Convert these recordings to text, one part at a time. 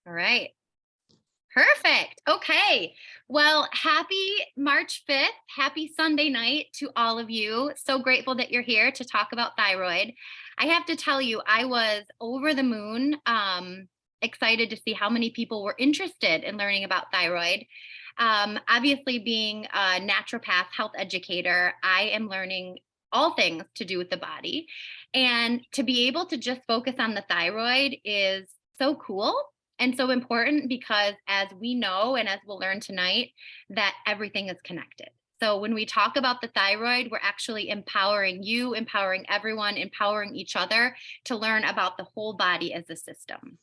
All right. Perfect. Okay. Well, happy March 5th. Happy Sunday night to all of you. So grateful that you're here to talk about thyroid. I have to tell you, I was over the moon, excited to see how many people were interested in learning about thyroid. Obviously, being a naturopath health educator, I am learning all things to do with the body. And to be able to just focus on the thyroid is so cool and so important because, as we know, and as we'll learn tonight, that everything is connected. So when we talk about the thyroid, we're actually empowering you, empowering everyone, empowering each other to learn about the whole body as a system.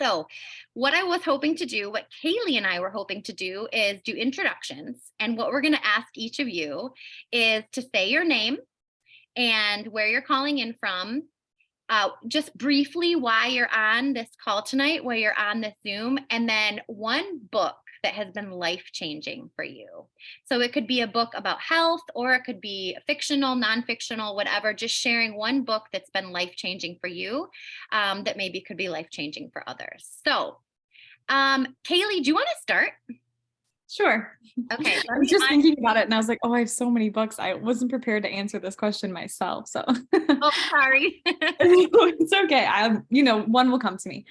So what I was hoping to do, what Kailey and I were hoping to do, is do introductions. And what we're going to ask each of you is to say your name and where you're calling in from, just briefly why you're on this call tonight, why you're on this Zoom, and then one book that has been life-changing for you. So it could be a book about health, or it could be fictional, non-fictional, whatever, just sharing one book that's been life-changing for you, that maybe could be life-changing for others. So Kailey, do you want to start? Sure. Okay. I was just thinking about it and I was like, oh, I have so many books. I wasn't prepared to answer this question myself. So Oh, sorry. it's okay. One will come to me.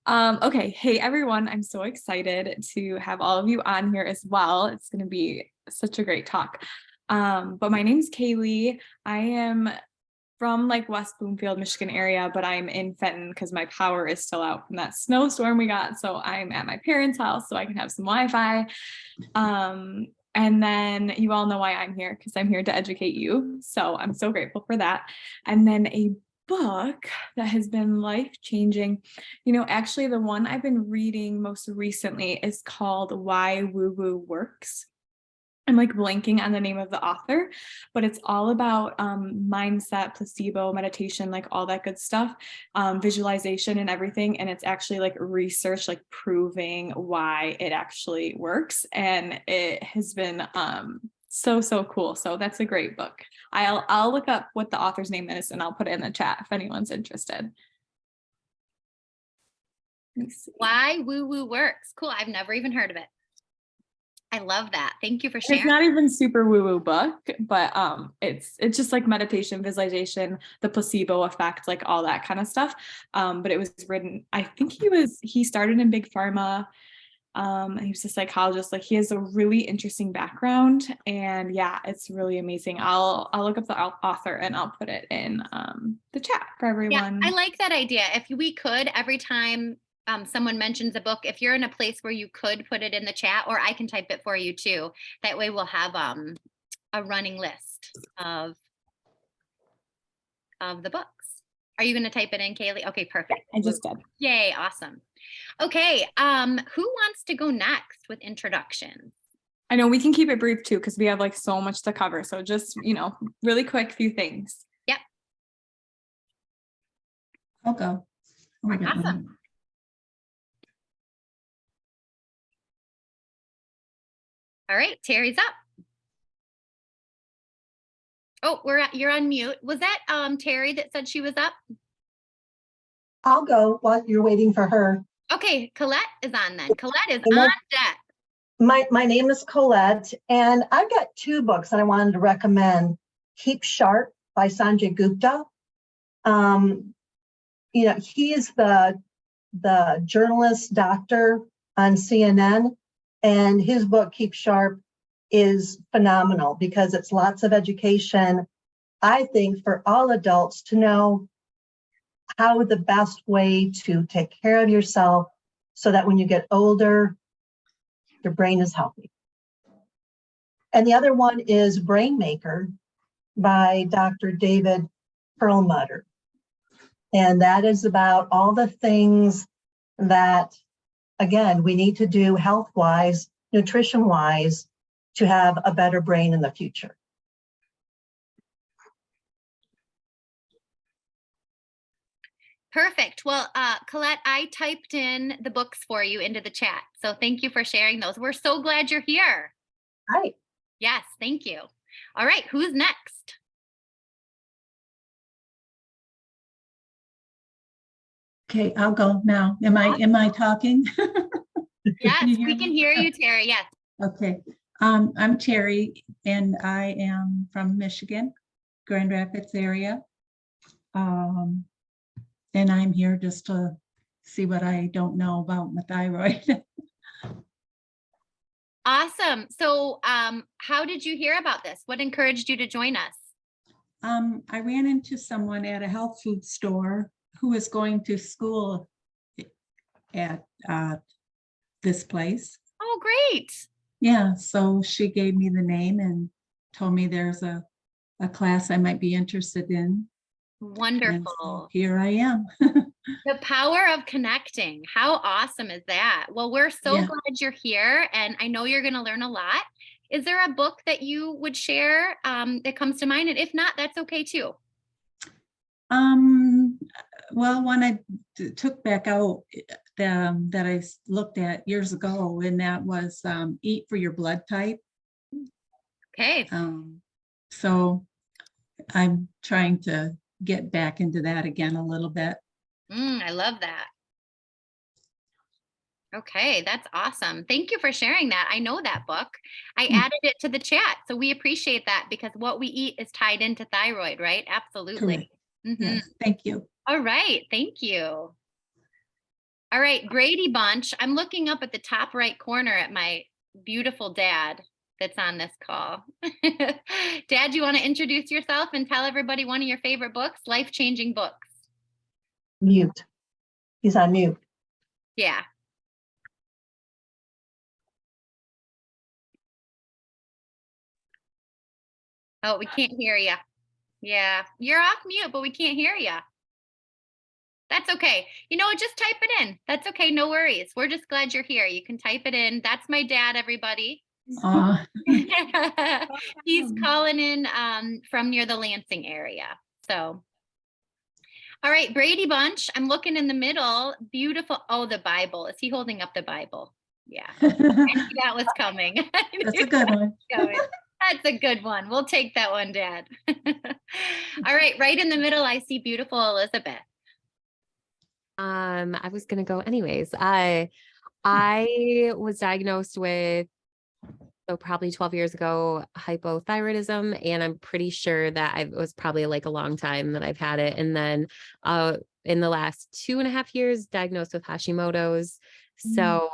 Okay. Hey, everyone. I'm so excited to have all of you on here as well. It's going to be such a great talk. But my name's Kailey. I am from like West Bloomfield, Michigan area, but I'm in Fenton because my power is still out from that snowstorm we got. So I'm at my parents' house so I can have some Wi-Fi. And then you all know why I'm here, because I'm here to educate you. So I'm so grateful for that. And then a book that has been life-changing. Actually the one I've been reading most recently is called Why Woo Woo Works. I'm like blanking on the name of the author, but it's all about mindset, placebo, meditation, like all that good stuff, visualization and everything. And it's actually like research, like proving why it actually works. And it has been so cool. So that's a great book. I'll look up what the author's name is and I'll put it in the chat if anyone's interested. Why Woo Woo Works. Cool. I've never even heard of it. I love that. Thank you for sharing. It's not even super woo-woo book, but it's just like meditation, visualization, the placebo effect, like all that kind of stuff. But it was written, I think he started in big pharma. He was a psychologist. Like he has a really interesting background, and yeah, it's really amazing. I'll look up the author and I'll put it in the chat for everyone. Yeah, I like that idea. If we could, every time someone mentions a book, if you're in a place where you could put it in the chat, or I can type it for you too. That way we'll have a running list of the books. Are you going to type it in, Kailey? Okay, perfect. I just did. Yay, awesome. Okay, who wants to go next with introductions? I know we can keep it brief too, because we have like so much to cover. So just, really quick few things. Yep. I'll go. Oh, I got Awesome. one. All right, Terry's up. Oh, you're on mute. Was that Terry that said she was up? I'll go while you're waiting for her. Okay, Colette is on then. Colette is on deck. My name is Colette, and I've got two books that I wanted to recommend. Keep Sharp by Sanjay Gupta. He is the journalist doctor on CNN, and his book Keep Sharp is phenomenal because it's lots of education, I think, for all adults to know how the best way to take care of yourself so that when you get older, your brain is healthy. And the other one is Brain Maker by Dr. David Perlmutter. And that is about all the things that, again, we need to do health-wise, nutrition-wise, to have a better brain in the future. Perfect. Well, Colette, I typed in the books for you into the chat. So thank you for sharing those. We're so glad you're here. Hi. Yes, thank you. All right, who's next? Okay, I'll go now. Am I talking? Yes, Can you hear we me? can hear you, Terry. Yes. Okay. I'm Terry and I am from Michigan, Grand Rapids area. And I'm here just to see what I don't know about my thyroid. Awesome. So how did you hear about this? What encouraged you to join us? I ran into someone at a health food store who was going to school at this place. Oh, great. Yeah, so she gave me the name and told me there's a class I might be interested in. And so Wonderful. here I am. The power of connecting. How awesome is that? Well, we're so Yeah. glad you're here, and I know you're going to learn a lot. Is there a book that you would share that comes to mind? And if not, that's okay too. Well, one I took back out that I looked at years ago, and that was Eat for Your Blood Type. Okay. So I'm trying to get back into that again a little bit. I love that. Okay, that's awesome. Thank you for sharing that. I know that book. I added it to the chat, so we appreciate that because what we eat is tied into thyroid, right? Absolutely. Correct. Yes, thank you. All right, thank you. All right, Brady Bunch. I'm looking up at the top right corner at my beautiful dad that's on this call. Dad, you want to introduce yourself and tell everybody one of your favorite books, life-changing books? Mute. He's on mute. Yeah. Oh, we can't hear you. Yeah, you're off mute, but we can't hear you. That's okay. You know what? Just type it in. That's okay. No worries. We're just glad you're here. You can type it in. That's my dad, everybody. He's calling in from near the Lansing area. So, all right, Brady Bunch. I'm looking in the middle. Beautiful. Oh, the Bible. Is he holding up the Bible? Yeah. I knew that was coming. That's a good one. That's a good one. We'll take that one, Dad. All right, right in the middle, I see beautiful Elizabeth. I was gonna go anyways. I was diagnosed with, so probably 12 years ago, hypothyroidism, and I'm pretty sure that it was probably like a long time that I've had it. And then in the last 2.5 years, diagnosed with Hashimoto's. So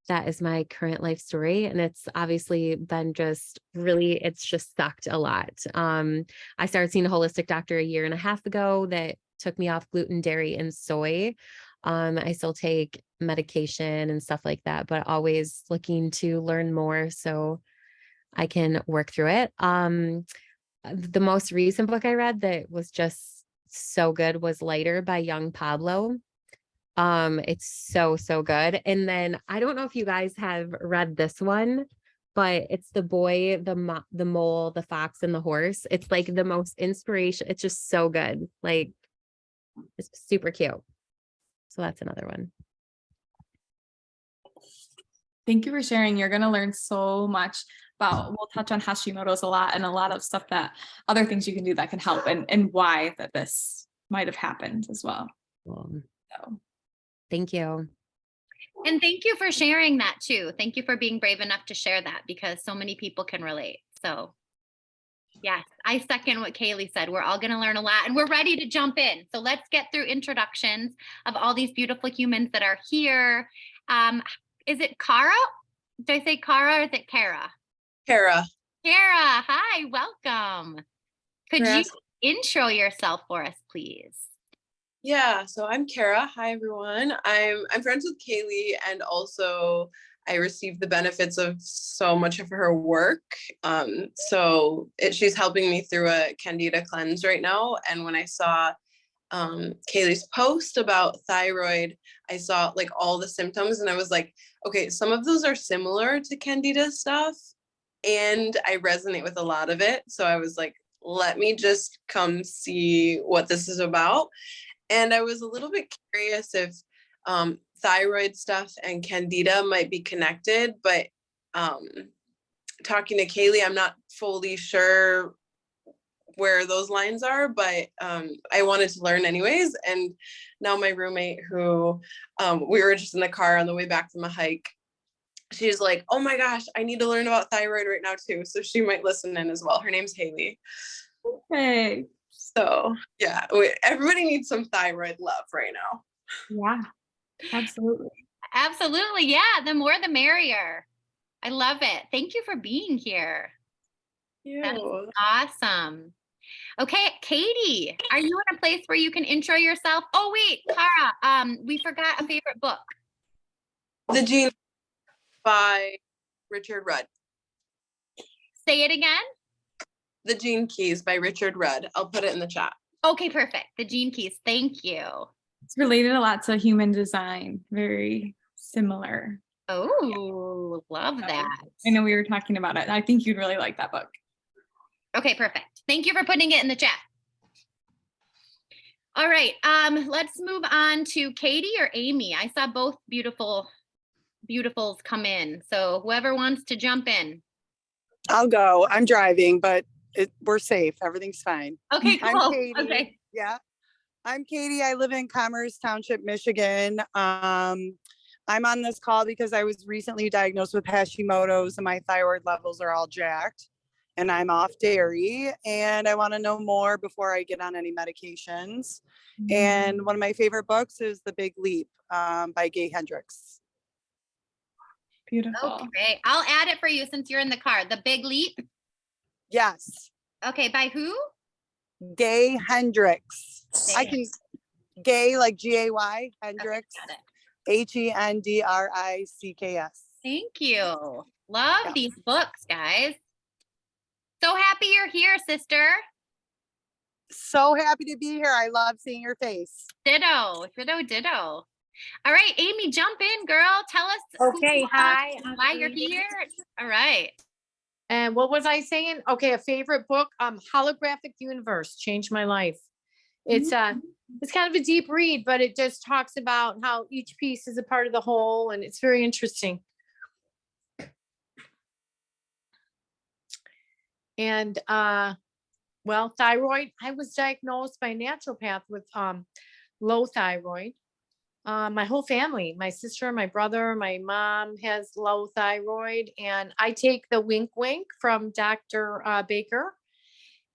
that is my current life story. And it's obviously been just really, it's just sucked a lot. I started seeing a holistic doctor 1.5 years ago that took me off gluten, dairy, and soy. I still take medication and stuff like that, but always looking to learn more so I can work through it. The most recent book I read that was just so good was Lighter by Young Pablo. It's so good. And then I don't know if you guys have read this one, but it's The Boy, the Mole, the Fox, and the Horse. It's like the most inspiration. It's just so good. Like, it's super cute. So that's another one. Thank you for sharing. You're going to learn so much about, we'll touch on Hashimoto's a lot and a lot of stuff that other things you can do that can help and why that this might have happened as well. So. Thank you. And thank you for sharing that too. Thank you for being brave enough to share that because so many people can relate. So yes, I second what Kailey said. We're all going to learn a lot and we're ready to jump in. So let's get through introductions of all these beautiful humans that are here. Is it Kara? Did I say Kara or is it Kara? Kara. Kara, hi, welcome. Could you intro yourself for us, please? Yeah, so I'm Kara. Hi, everyone. I'm friends with Kailey, and also I received the benefits of so much of her work. She's helping me through a Candida cleanse right now. And when I saw Kailey's post about thyroid, I saw like all the symptoms, and I was like, okay, some of those are similar to Candida stuff, and I resonate with a lot of it. So I was like, let me just come see what this is about. And I was a little bit curious if thyroid stuff and Candida might be connected, but talking to Kailey, I'm not fully sure where those lines are, but I wanted to learn anyways. And now my roommate, who we were just in the car on the way back from a hike, she's like, oh my gosh, I need to learn about thyroid right now too. So she might listen in as well. Her name's Haley. Hey. So yeah, everybody needs some thyroid love right now. Yeah, absolutely. Absolutely. Yeah. The more the merrier. I love it. Thank you for being here. That's awesome. Okay, Katie, are you in a place where you can intro yourself? Oh wait, Cara, we forgot a favorite book. The Gene by Richard Rudd. Say it again. The Gene Keys by Richard Rudd. I'll put it in the chat. Okay, perfect. The Gene Keys. Thank you. It's related a lot to human design. Very similar. Oh, love that. I know we were talking about it. I think you'd really like that book. Okay, perfect. Thank you for putting it in the chat. All right, let's move on to Katie or Amy. I saw both beautifuls come in. So whoever wants to jump in. I'll go. I'm driving, but we're safe. Everything's fine. Okay, cool. I'm Katie. Okay. Yeah. I'm Katie. I live in Commerce Township, Michigan. I'm on this call because I was recently diagnosed with Hashimoto's and my thyroid levels are all jacked and I'm off dairy and I want to know more before I get on any medications. And one of my favorite books is The Big Leap by Gay Hendricks. Beautiful. Okay, I'll add it for you since you're in the car. The Big Leap. Yes. Okay, by who? Gay Hendricks. Gay. Gay like G-A-Y, Hendricks. Okay, got it. H-E-N-D-R-I-C-K-S. Thank you. Love these books, guys. So happy you're here, sister. So happy to be here. I love seeing your face. Ditto, ditto, ditto. All right, Amy, jump in, girl. Tell us who Okay, you are, hi. why you're here. All right. And what was I saying? Okay, a favorite book, Holographic Universe, changed my life. It's kind of a deep read, but it just talks about how each piece is a part of the whole, and it's very interesting. And well, thyroid, I was diagnosed by a naturopath with low thyroid. My whole family, my sister, my brother, my mom has low thyroid, and I take the Wink Wink from Dr. Baker,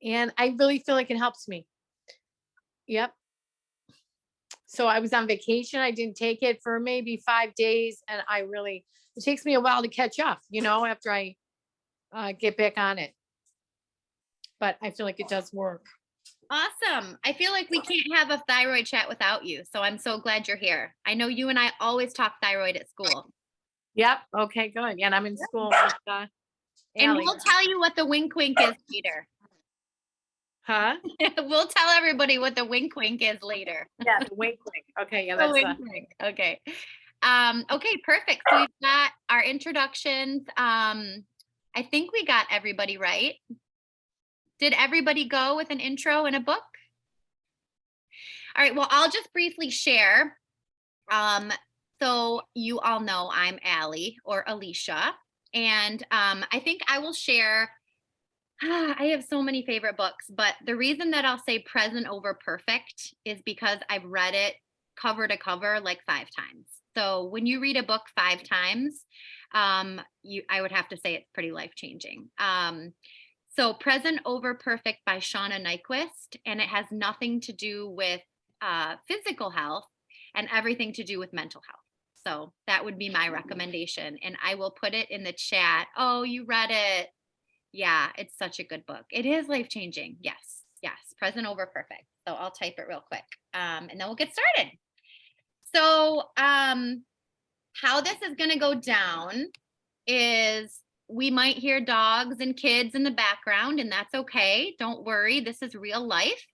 and I really feel like it helps me. Yep. So I was on vacation. I didn't take it for maybe 5 days, and it takes me a while to catch up, after I get back on it. But I feel like it does work. Awesome. I feel like we can't have a thyroid chat without you. So I'm so glad you're here. I know you and I always talk thyroid at school. Yep. Okay, good. Yeah, and I'm in school with And Allie. we'll tell you what the Wink Wink is later. Huh? We'll tell everybody what the Wink Wink is later. Yeah, the Wink Wink. Okay, yeah, The that's Wink Wink. Okay. Okay, perfect. So we've got our introductions. I think we got everybody right. Did everybody go with an intro and a book? All right, well, I'll just briefly share. So you all know I'm Allie or Alicia, and I think I will share, I have so many favorite books, but the reason that I'll say present over perfect is because I've read it cover to cover like 5 times. So when you read a book 5 times, I would have to say it's pretty life-changing. So Present Over Perfect by Shauna Nyquist, and it has nothing to do with physical health and everything to do with mental health. So that would be my recommendation, and I will put it in the chat. Oh, you read it. Yeah, it's such a good book. It is life-changing. Yes, yes, Present Over Perfect. So I'll type it real quick, and then we'll get started. So how this is going to go down is we might hear dogs and kids in the background, and that's okay. Don't worry. This is real life.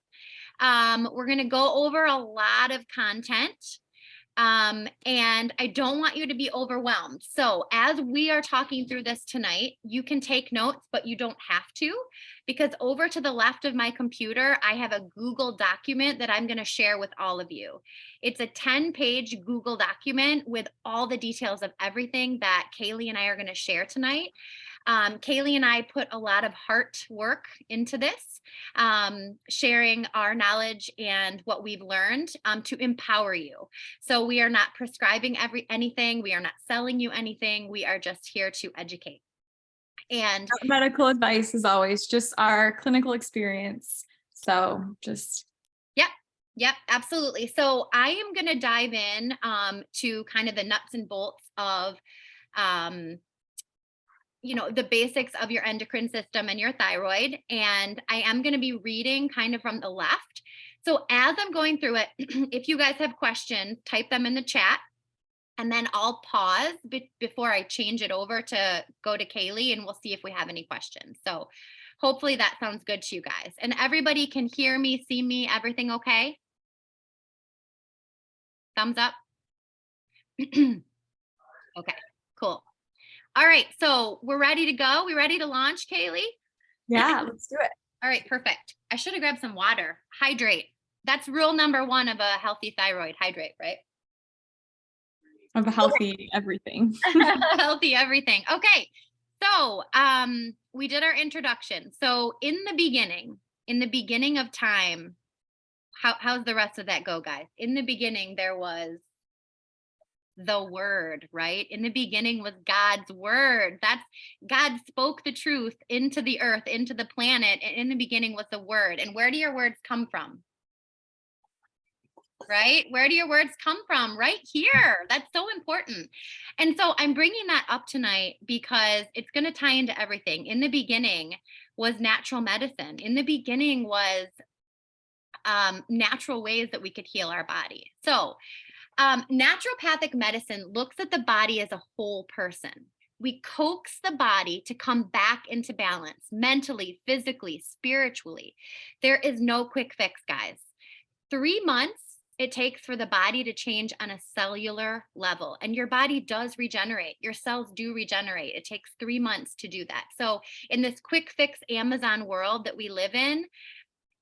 We're going to go over a lot of content, and I don't want you to be overwhelmed. So as we are talking through this tonight, you can take notes, but you don't have to, because over to the left of my computer, I have a Google document that I'm going to share with all of you. It's a 10-page Google document with all the details of everything that Kailey and I are going to share tonight. Kailey and I put a lot of heart work into this, sharing our knowledge and what we've learned to empower you. So we are not prescribing anything. We are not selling you anything. We are just here to educate. And Medical advice is always just our clinical experience. So just. Yep, absolutely. So I am going to dive in to kind of the nuts and bolts of, the basics of your endocrine system and your thyroid. And I am going to be reading kind of from the left. So as I'm going through it, if you guys have questions, type them in the chat. And then I'll pause before I change it over to go to Kailey, and we'll see if we have any questions. So hopefully that sounds good to you guys. And everybody can hear me, see me, everything okay? Thumbs up. Okay, cool. All right, so we're ready to go. We ready to launch, Kailey? Yeah, let's do it. All right, perfect. I should have grabbed some water. Hydrate. That's rule number one of a healthy thyroid. Hydrate, right? Of a healthy everything. Healthy everything. Okay, so we did our introduction. So in the beginning of time, how's the rest of that go, guys? In the beginning, there was the word, right? In the beginning was God's word. That's God spoke the truth into the earth, into the planet. And in the beginning was the word. And where do your words come from? Right? Where do your words come from? Right here. That's so important. And so I'm bringing that up tonight because it's going to tie into everything. In the beginning was natural medicine. In the beginning was natural ways that we could heal our body. So naturopathic medicine looks at the body as a whole person. We coax the body to come back into balance mentally, physically, spiritually. There is no quick fix, guys. 3 months it takes for the body to change on a cellular level, and your body does regenerate. Your cells do regenerate. It takes 3 months to do that. So in this quick fix Amazon world that we live in,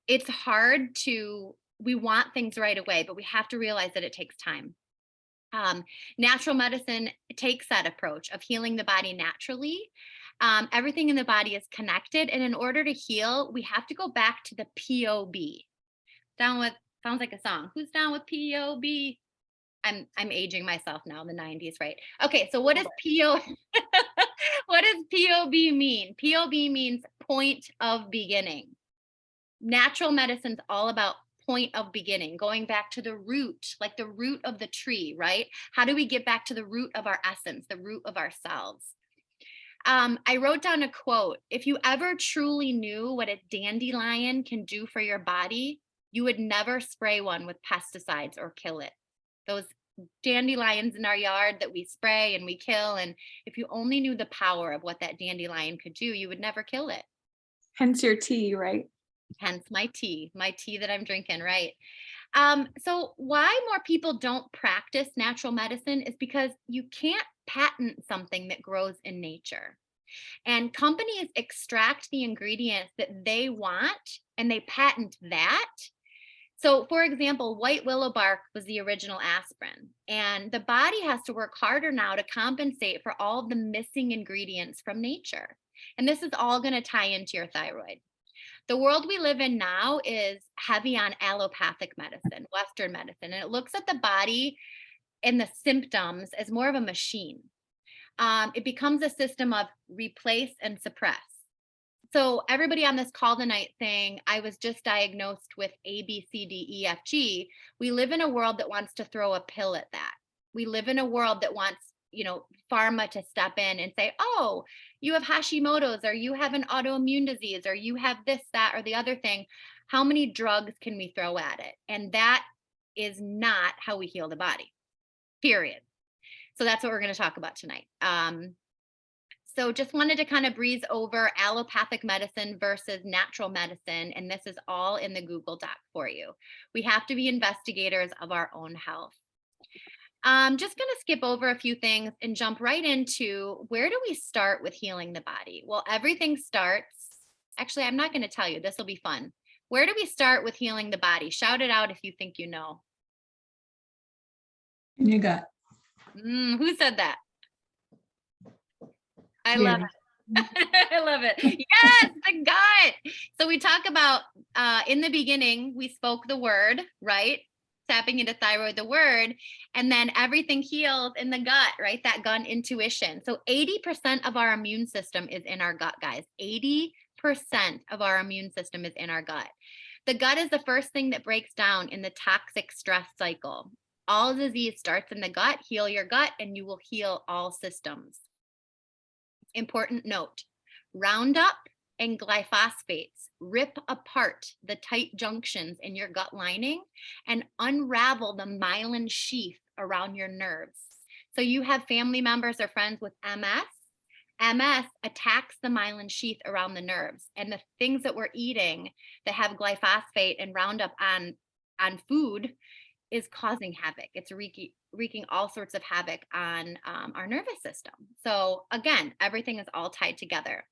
it's hard we want things right away, but we have to realize that it takes time. Natural medicine takes that approach of healing the body naturally. Everything in the body is connected. And in order to heal, we have to go back to the POB. Sounds like a song. Who's down with POB? I'm aging myself now, the 90s, right? Okay, so what does what does POB mean? POB means point of beginning. Natural medicine's all about point of beginning, going back to the root, like the root of the tree, right? How do we get back to the root of our essence, the root of ourselves? I wrote down a quote. If you ever truly knew what a dandelion can do for your body, you would never spray one with pesticides or kill it. Those dandelions in our yard that we spray and we kill, and if you only knew the power of what that dandelion could do, you would never kill it. Hence your tea, right? Hence my tea that I'm drinking, right? So why more people don't practice natural medicine is because you can't patent something that grows in nature. And companies extract the ingredients that they want and they patent that. So for example, white willow bark was the original aspirin, and the body has to work harder now to compensate for all of the missing ingredients from nature. And this is all going to tie into your thyroid. The world we live in now is heavy on allopathic medicine, Western medicine, and it looks at the body and the symptoms as more of a machine. It becomes a system of replace and suppress. So everybody on this call tonight saying, I was just diagnosed with A, B, C, D, E, F, G. We live in a world that wants to throw a pill at that. We live in a world that wants, pharma to step in and say, oh, you have Hashimoto's, or you have an autoimmune disease, or you have this, that, or the other thing. How many drugs can we throw at it? And that is not how we heal the body, period. So that's what we're going to talk about tonight. So just wanted to kind of breeze over allopathic medicine versus natural medicine. And this is all in the Google Doc for you. We have to be investigators of our own health. I'm just going to skip over a few things and jump right into, where do we start with healing the body? Well, everything starts, actually, I'm not going to tell you, this will be fun. Where do we start with healing the body? Shout it out if you think you know. In your gut. Who said that? I love it. I love it. Yes, the gut. So we talk about in the beginning, we spoke the word, right? Tapping into thyroid, the word, and then everything heals in the gut, right? That gut intuition. So 80% of our immune system is in our gut, guys. 80% of our immune system is in our gut. The gut is the first thing that breaks down in the toxic stress cycle. All disease starts in the gut. Heal your gut and you will heal all systems. Important note, Roundup and glyphosates rip apart the tight junctions in your gut lining and unravel the myelin sheath around your nerves. So you have family members or friends with MS. MS attacks the myelin sheath around the nerves, and the things that we're eating that have glyphosate and Roundup on food is causing havoc. It's wreaking all sorts of havoc on our nervous system. So again, everything is all tied together.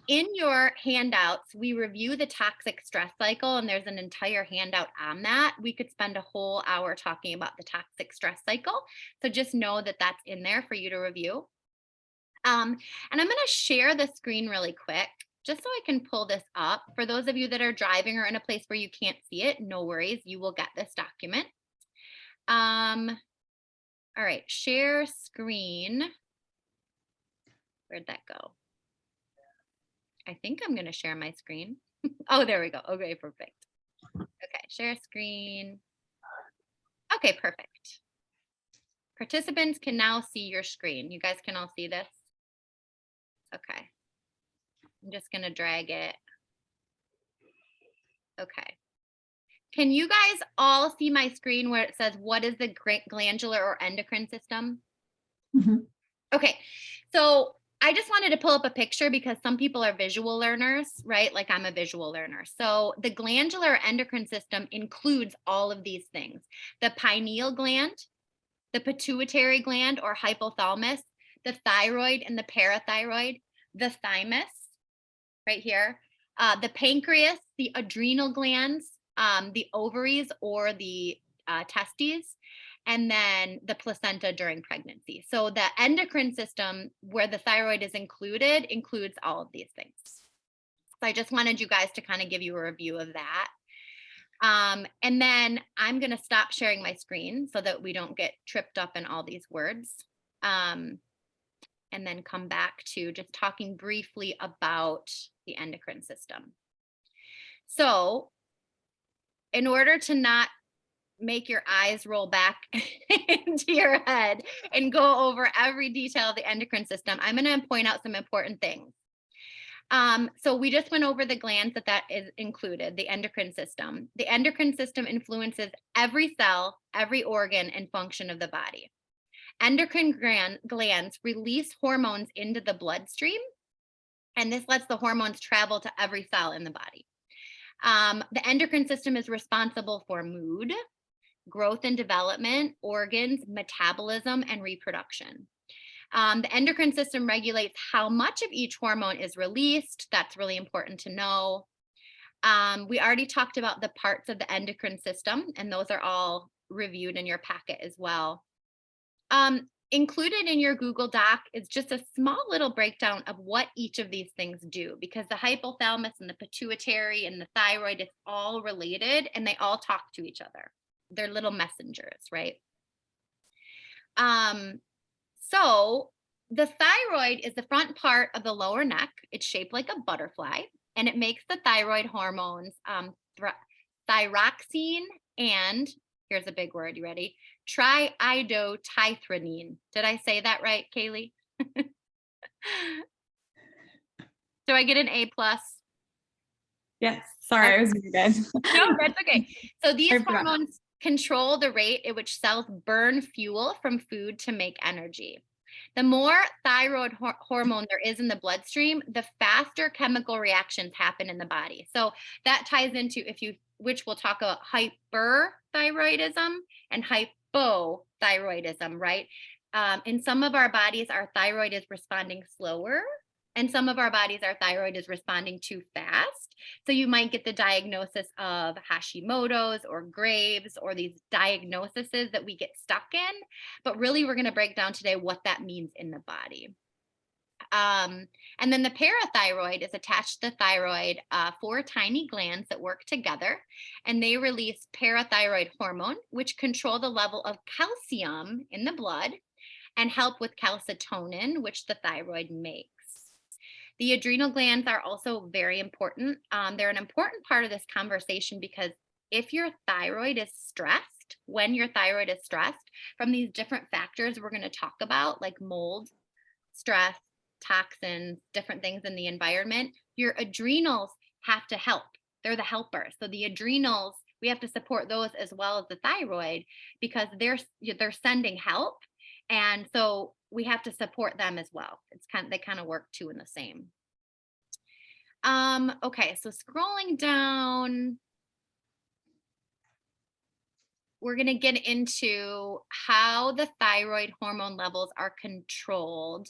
In your handouts, we review the toxic stress cycle, and there's an entire handout on that. We could spend a whole hour talking about the toxic stress cycle. So just know that that's in there for you to review. And I'm going to share the screen really quick, just so I can pull this up. For those of you that are driving or in a place where you can't see it, no worries, you will get this document. All right, share screen. Where'd that go? I think I'm going to share my screen. Oh, there we go. Okay, perfect. Okay, share screen. Okay, perfect. Participants can now see your screen. You guys can all see this? Okay. I'm just going to drag it. Okay. Can you guys all see my screen where it says, what is the glandular or endocrine system? Mhm. Okay. So I just wanted to pull up a picture because some people are visual learners, right? Like I'm a visual learner. So the glandular endocrine system includes all of these things: the pineal gland, the pituitary gland or hypothalamus, the thyroid and the parathyroid, the thymus right here, the pancreas, the adrenal glands, the ovaries or the testes, and then the placenta during pregnancy. So the endocrine system, where the thyroid is included, includes all of these things. So I just wanted you guys to kind of give you a review of that. And then I'm going to stop sharing my screen so that we don't get tripped up in all these words. And then come back to just talking briefly about the endocrine system. So in order to not make your eyes roll back into your head and go over every detail of the endocrine system, I'm going to point out some important things. So we just went over the glands that is included, the endocrine system. The endocrine system influences every cell, every organ and function of the body. Endocrine glands release hormones into the bloodstream, and this lets the hormones travel to every cell in the body. The endocrine system is responsible for mood, growth and development, organs, metabolism, and reproduction. The endocrine system regulates how much of each hormone is released. That's really important to know. We already talked about the parts of the endocrine system, and those are all reviewed in your packet as well. Included in your Google Doc is just a small little breakdown of what each of these things do, because the hypothalamus and the pituitary and the thyroid is all related and they all talk to each other. They're little messengers, right? So the thyroid is the front part of the lower neck. It's shaped like a butterfly, and it makes the thyroid hormones, thyroxine and, here's a big word, you ready? Triiodothyronine. Did I say that right, Kailey? Do I get an A+? Yes. Sorry, I was muted. No, that's okay. So these hormones control the rate at which cells burn fuel from food to make energy. The more thyroid hormone there is in the bloodstream, the faster chemical reactions happen in the body. So that ties into, which we'll talk about, hyperthyroidism and hypothyroidism, right? In some of our bodies, our thyroid is responding slower. And some of our bodies, our thyroid is responding too fast. So you might get the diagnosis of Hashimoto's or Graves, or these diagnoses that we get stuck in. But really, we're going to break down today what that means in the body. And then the parathyroid is attached to the thyroid, 4 tiny glands that work together, and they release parathyroid hormone, which control the level of calcium in the blood and help with calcitonin, which the thyroid makes. The adrenal glands are also very important. They're an important part of this conversation because if your thyroid is stressed, when your thyroid is stressed from these different factors we're going to talk about, like mold, stress, toxins, different things in the environment, your adrenals have to help. They're the helpers. So the adrenals, we have to support those as well as the thyroid because they're sending help. And so we have to support them as well. They kind of work two in the same. Okay, so scrolling down, we're going to get into how the thyroid hormone levels are controlled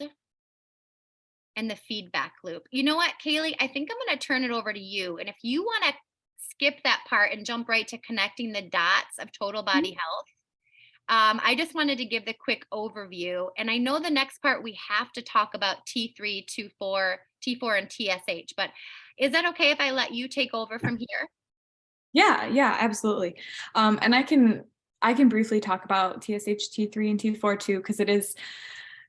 and the feedback loop. You know what, Kailey? I think I'm going to turn it over to you. And if you want to skip that part and jump right to connecting the dots of total body health, I just wanted to give the quick overview. And I know the next part we have to talk about T3, T4, and TSH, but is that okay if I let you take over from here? Yeah, absolutely. And I can briefly talk about TSH, T3, and T4 too, because it is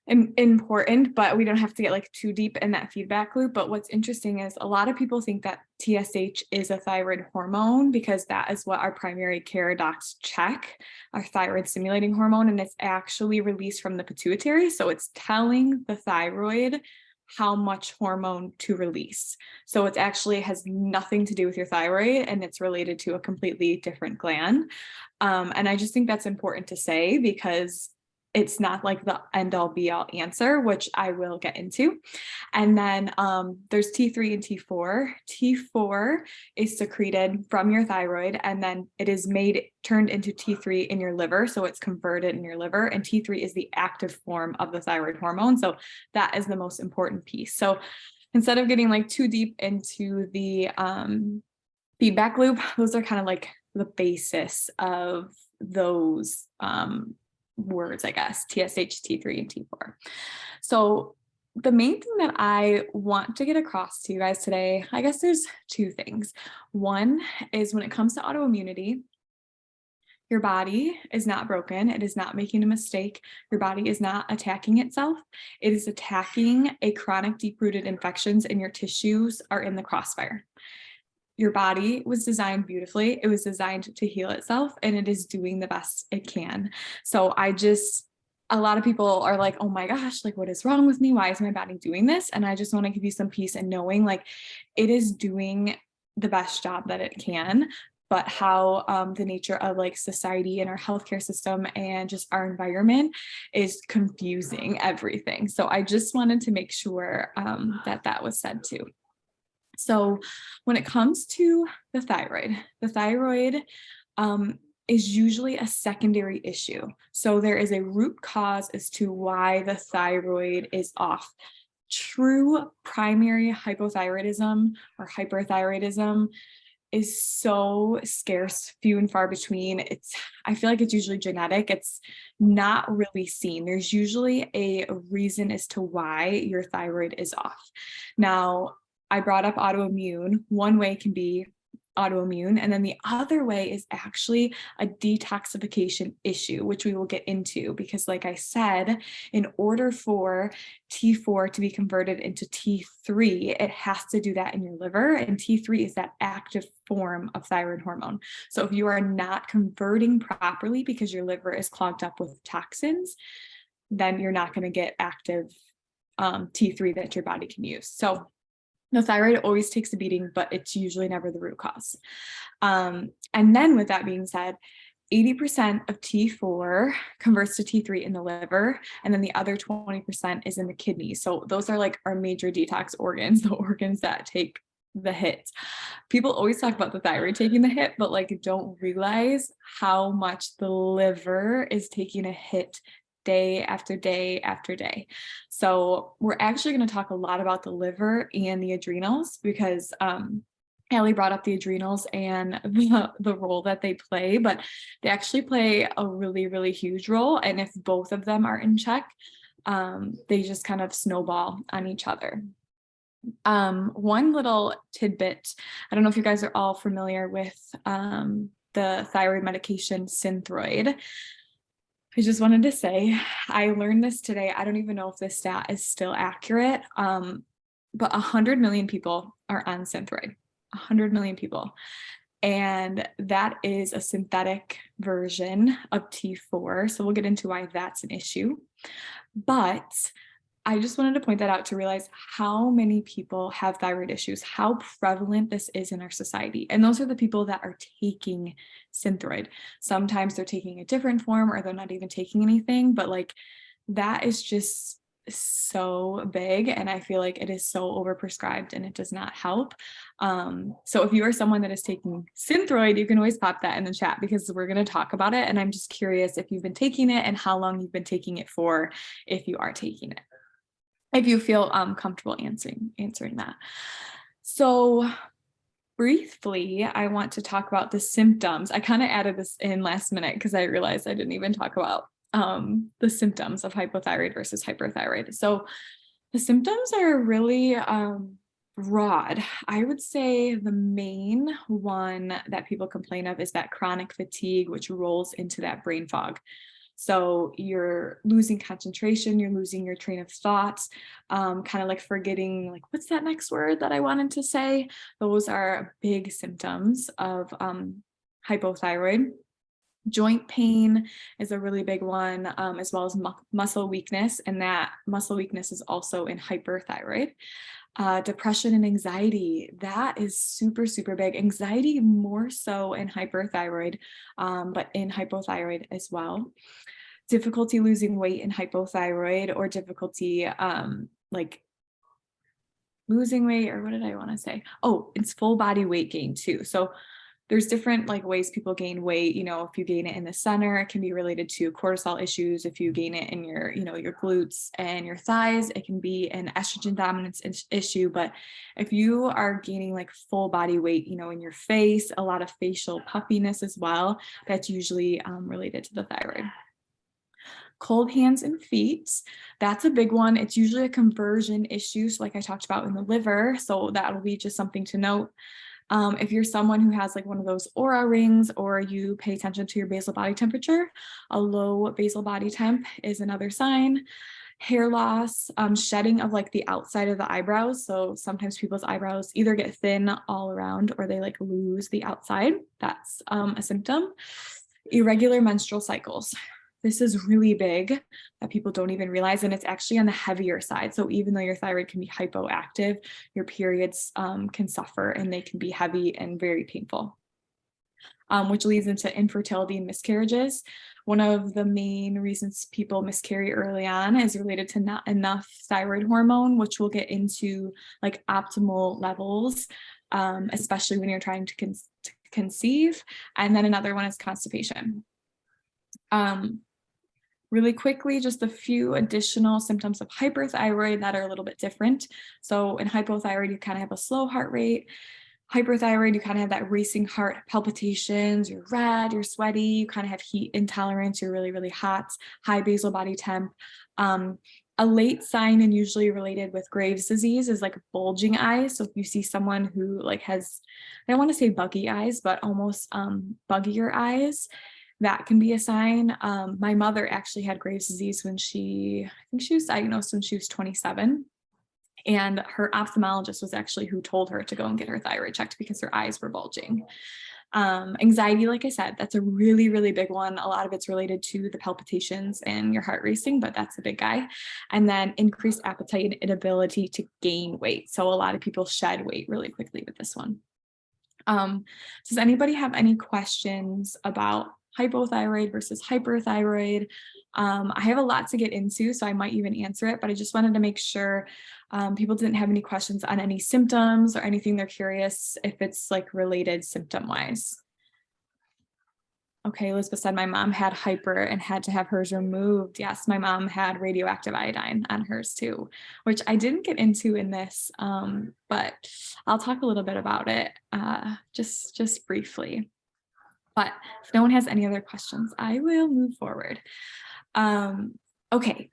important, but we don't have to get like too deep in that feedback loop. But what's interesting is a lot of people think that TSH is a thyroid hormone because that is what our primary care docs check, our thyroid stimulating hormone, and it's actually released from the pituitary. So it's telling the thyroid how much hormone to release. So it actually has nothing to do with your thyroid and it's related to a completely different gland. And I just think that's important to say because it's not like the end all be all answer, which I will get into. And then there's T3 and T4. T4 is secreted from your thyroid and then it is turned into T3 in your liver. So it's converted in your liver, and T3 is the active form of the thyroid hormone. So that is the most important piece. So instead of getting like too deep into the feedback loop, those are kind of like the basis of those words, I guess, TSH, T3, and T4. So the main thing that I want to get across to you guys today, I guess there's two things. One is when it comes to autoimmunity, your body is not broken. It is not making a mistake. Your body is not attacking itself. It is attacking a chronic deep-rooted infections and your tissues are in the crossfire. Your body was designed beautifully. It was designed to heal itself and it is doing the best it can. So a lot of people are like, oh my gosh, like what is wrong with me? Why is my body doing this? And I just want to give you some peace and knowing like it is doing the best job that it can, but how the nature of like society and our healthcare system and just our environment is confusing everything. So I just wanted to make sure that was said too. So when it comes to the thyroid is usually a secondary issue. So there is a root cause as to why the thyroid is off. True primary hypothyroidism or hyperthyroidism is so scarce, few and far between. I feel like it's usually genetic. It's not really seen. There's usually a reason as to why your thyroid is off. Now, I brought up autoimmune. One way can be autoimmune, and then the other way is actually a detoxification issue, which we will get into because like I said, in order for T4 to be converted into T3, it has to do that in your liver, and T3 is that active form of thyroid hormone. So if you are not converting properly because your liver is clogged up with toxins, then you're not going to get active T3 that your body can use. So the thyroid always takes a beating, but it's usually never the root cause. And then with that being said, 80% of T4 converts to T3 in the liver, and then the other 20% is in the kidneys. So those are like our major detox organs, the organs that take the hit. People always talk about the thyroid taking the hit, but like don't realize how much the liver is taking a hit day after day after day. So we're actually going to talk a lot about the liver and the adrenals because Allie brought up the adrenals and the role that they play, but they actually play a really, really huge role. And if both of them are in check, they just kind of snowball on each other. One little tidbit, I don't know if you guys are all familiar with the thyroid medication Synthroid. I just wanted to say, I learned this today. I don't even know if this stat is still accurate, but 100 million people are on Synthroid, 100 million people. And that is a synthetic version of T4. So we'll get into why that's an issue. But I just wanted to point that out to realize how many people have thyroid issues, how prevalent this is in our society. And those are the people that are taking Synthroid. Sometimes they're taking a different form or they're not even taking anything, but like that is just so big. And I feel like it is so overprescribed and it does not help. So if you are someone that is taking Synthroid, you can always pop that in the chat because we're going to talk about it. And I'm just curious if you've been taking it and how long you've been taking it for, if you are taking it, if you feel comfortable answering that. So briefly, I want to talk about the symptoms. I kind of added this in last minute because I realized I didn't even talk about the symptoms of hypothyroid versus hyperthyroid. So the symptoms are really broad. I would say the main one that people complain of is that chronic fatigue, which rolls into that brain fog. So you're losing concentration, you're losing your train of thoughts, kind of like forgetting, like, what's that next word that I wanted to say? Those are big symptoms of hypothyroid. Joint pain is a really big one, as well as muscle weakness, and that muscle weakness is also in hyperthyroid. Depression and anxiety, that is super, super big. Anxiety more so in hyperthyroid, but in hypothyroid as well. Difficulty losing weight in hypothyroid, or difficulty like losing weight, or what did I want to say? Oh, it's full body weight gain too. So there's different like ways people gain weight. You know, if you gain it in the center, it can be related to cortisol issues. If you gain it in your, you know, your glutes and your thighs, it can be an estrogen dominance issue. But if you are gaining like full body weight, you know, in your face, a lot of facial puffiness as well, that's usually related to the thyroid. Cold hands and feet, that's a big one. It's usually a conversion issue, so like I talked about in the liver, so that will be just something to note. If you're someone who has like one of those aura rings, or you pay attention to your basal body temperature, a low basal body temp is another sign. Hair loss, shedding of like the outside of the eyebrows. So sometimes people's eyebrows either get thin all around or they like lose the outside. That's a symptom. Irregular menstrual cycles. This is really big that people don't even realize, and it's actually on the heavier side. So even though your thyroid can be hypoactive, your periods can suffer and they can be heavy and very painful, which leads into infertility and miscarriages. One of the main reasons people miscarry early on is related to not enough thyroid hormone, which we'll get into like optimal levels, especially when you're trying to conceive. And then another one is constipation. Really quickly, just a few additional symptoms of hyperthyroid that are a little bit different. So in hypothyroid, you kind of have a slow heart rate. Hyperthyroid, you kind of have that racing heart, palpitations, you're red, you're sweaty, you kind of have heat intolerance, you're really, really hot, high basal body temp. A late sign and usually related with Graves' disease is like bulging eyes. So if you see someone who like has, I don't want to say buggy eyes, but almost buggier eyes, that can be a sign. My mother actually had Graves' disease when I think she was diagnosed when she was 27. And her ophthalmologist was actually who told her to go and get her thyroid checked because her eyes were bulging. Anxiety, like I said, that's a really, really big one. A lot of it's related to the palpitations and your heart racing, but that's a big guy. And then increased appetite and inability to gain weight. So a lot of people shed weight really quickly with this one. Does anybody have any questions about hypothyroid versus hyperthyroid? I have a lot to get into, so I might even answer it, but I just wanted to make sure people didn't have any questions on any symptoms or anything they're curious if it's like related symptom wise. Okay, Elizabeth said my mom had hyper and had to have hers removed. Yes, my mom had radioactive iodine on hers too, which I didn't get into in this, but I'll talk a little bit about it just briefly. But if no one has any other questions, I will move forward. Okay,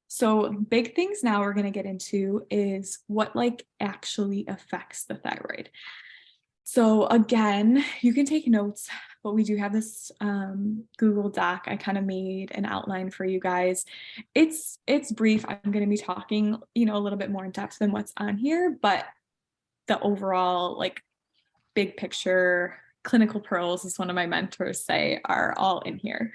So big things now we're going to get into is what like actually affects the thyroid. So again, you can take notes, but we do have this Google Doc. I kind of made an outline for you guys. It's brief. I'm going to be talking, a little bit more in depth than what's on here, but the overall like big picture clinical pearls, as one of my mentors say, are all in here.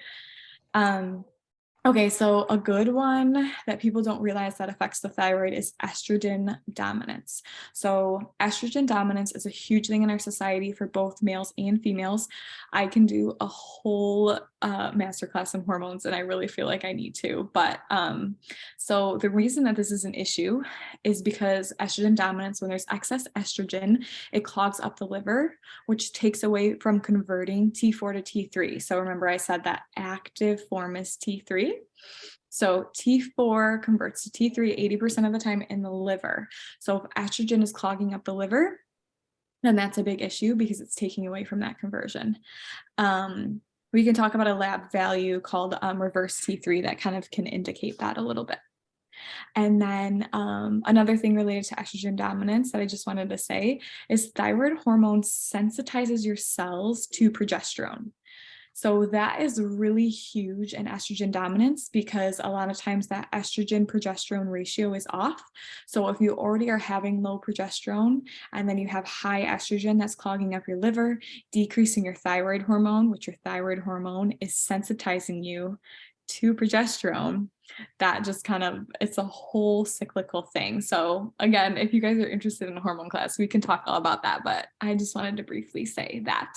Okay, so a good one that people don't realize that affects the thyroid is estrogen dominance. So estrogen dominance is a huge thing in our society for both males and females. I can do a whole masterclass on hormones, and I really feel like I need to. But so the reason that this is an issue is because estrogen dominance, when there's excess estrogen, it clogs up the liver, which takes away from converting T4 to T3. So remember I said that active form is T3. So T4 converts to T3 80% of the time in the liver. So if estrogen is clogging up the liver, then that's a big issue because it's taking away from that conversion. We can talk about a lab value called reverse T3 that kind of can indicate that a little bit. And then another thing related to estrogen dominance that I just wanted to say is thyroid hormone sensitizes your cells to progesterone. So that is really huge in estrogen dominance because a lot of times that estrogen progesterone ratio is off. So if you already are having low progesterone and then you have high estrogen that's clogging up your liver, decreasing your thyroid hormone, which your thyroid hormone is sensitizing you to progesterone, that just kind of, it's a whole cyclical thing. So again, if you guys are interested in a hormone class, we can talk all about that, but I just wanted to briefly say that.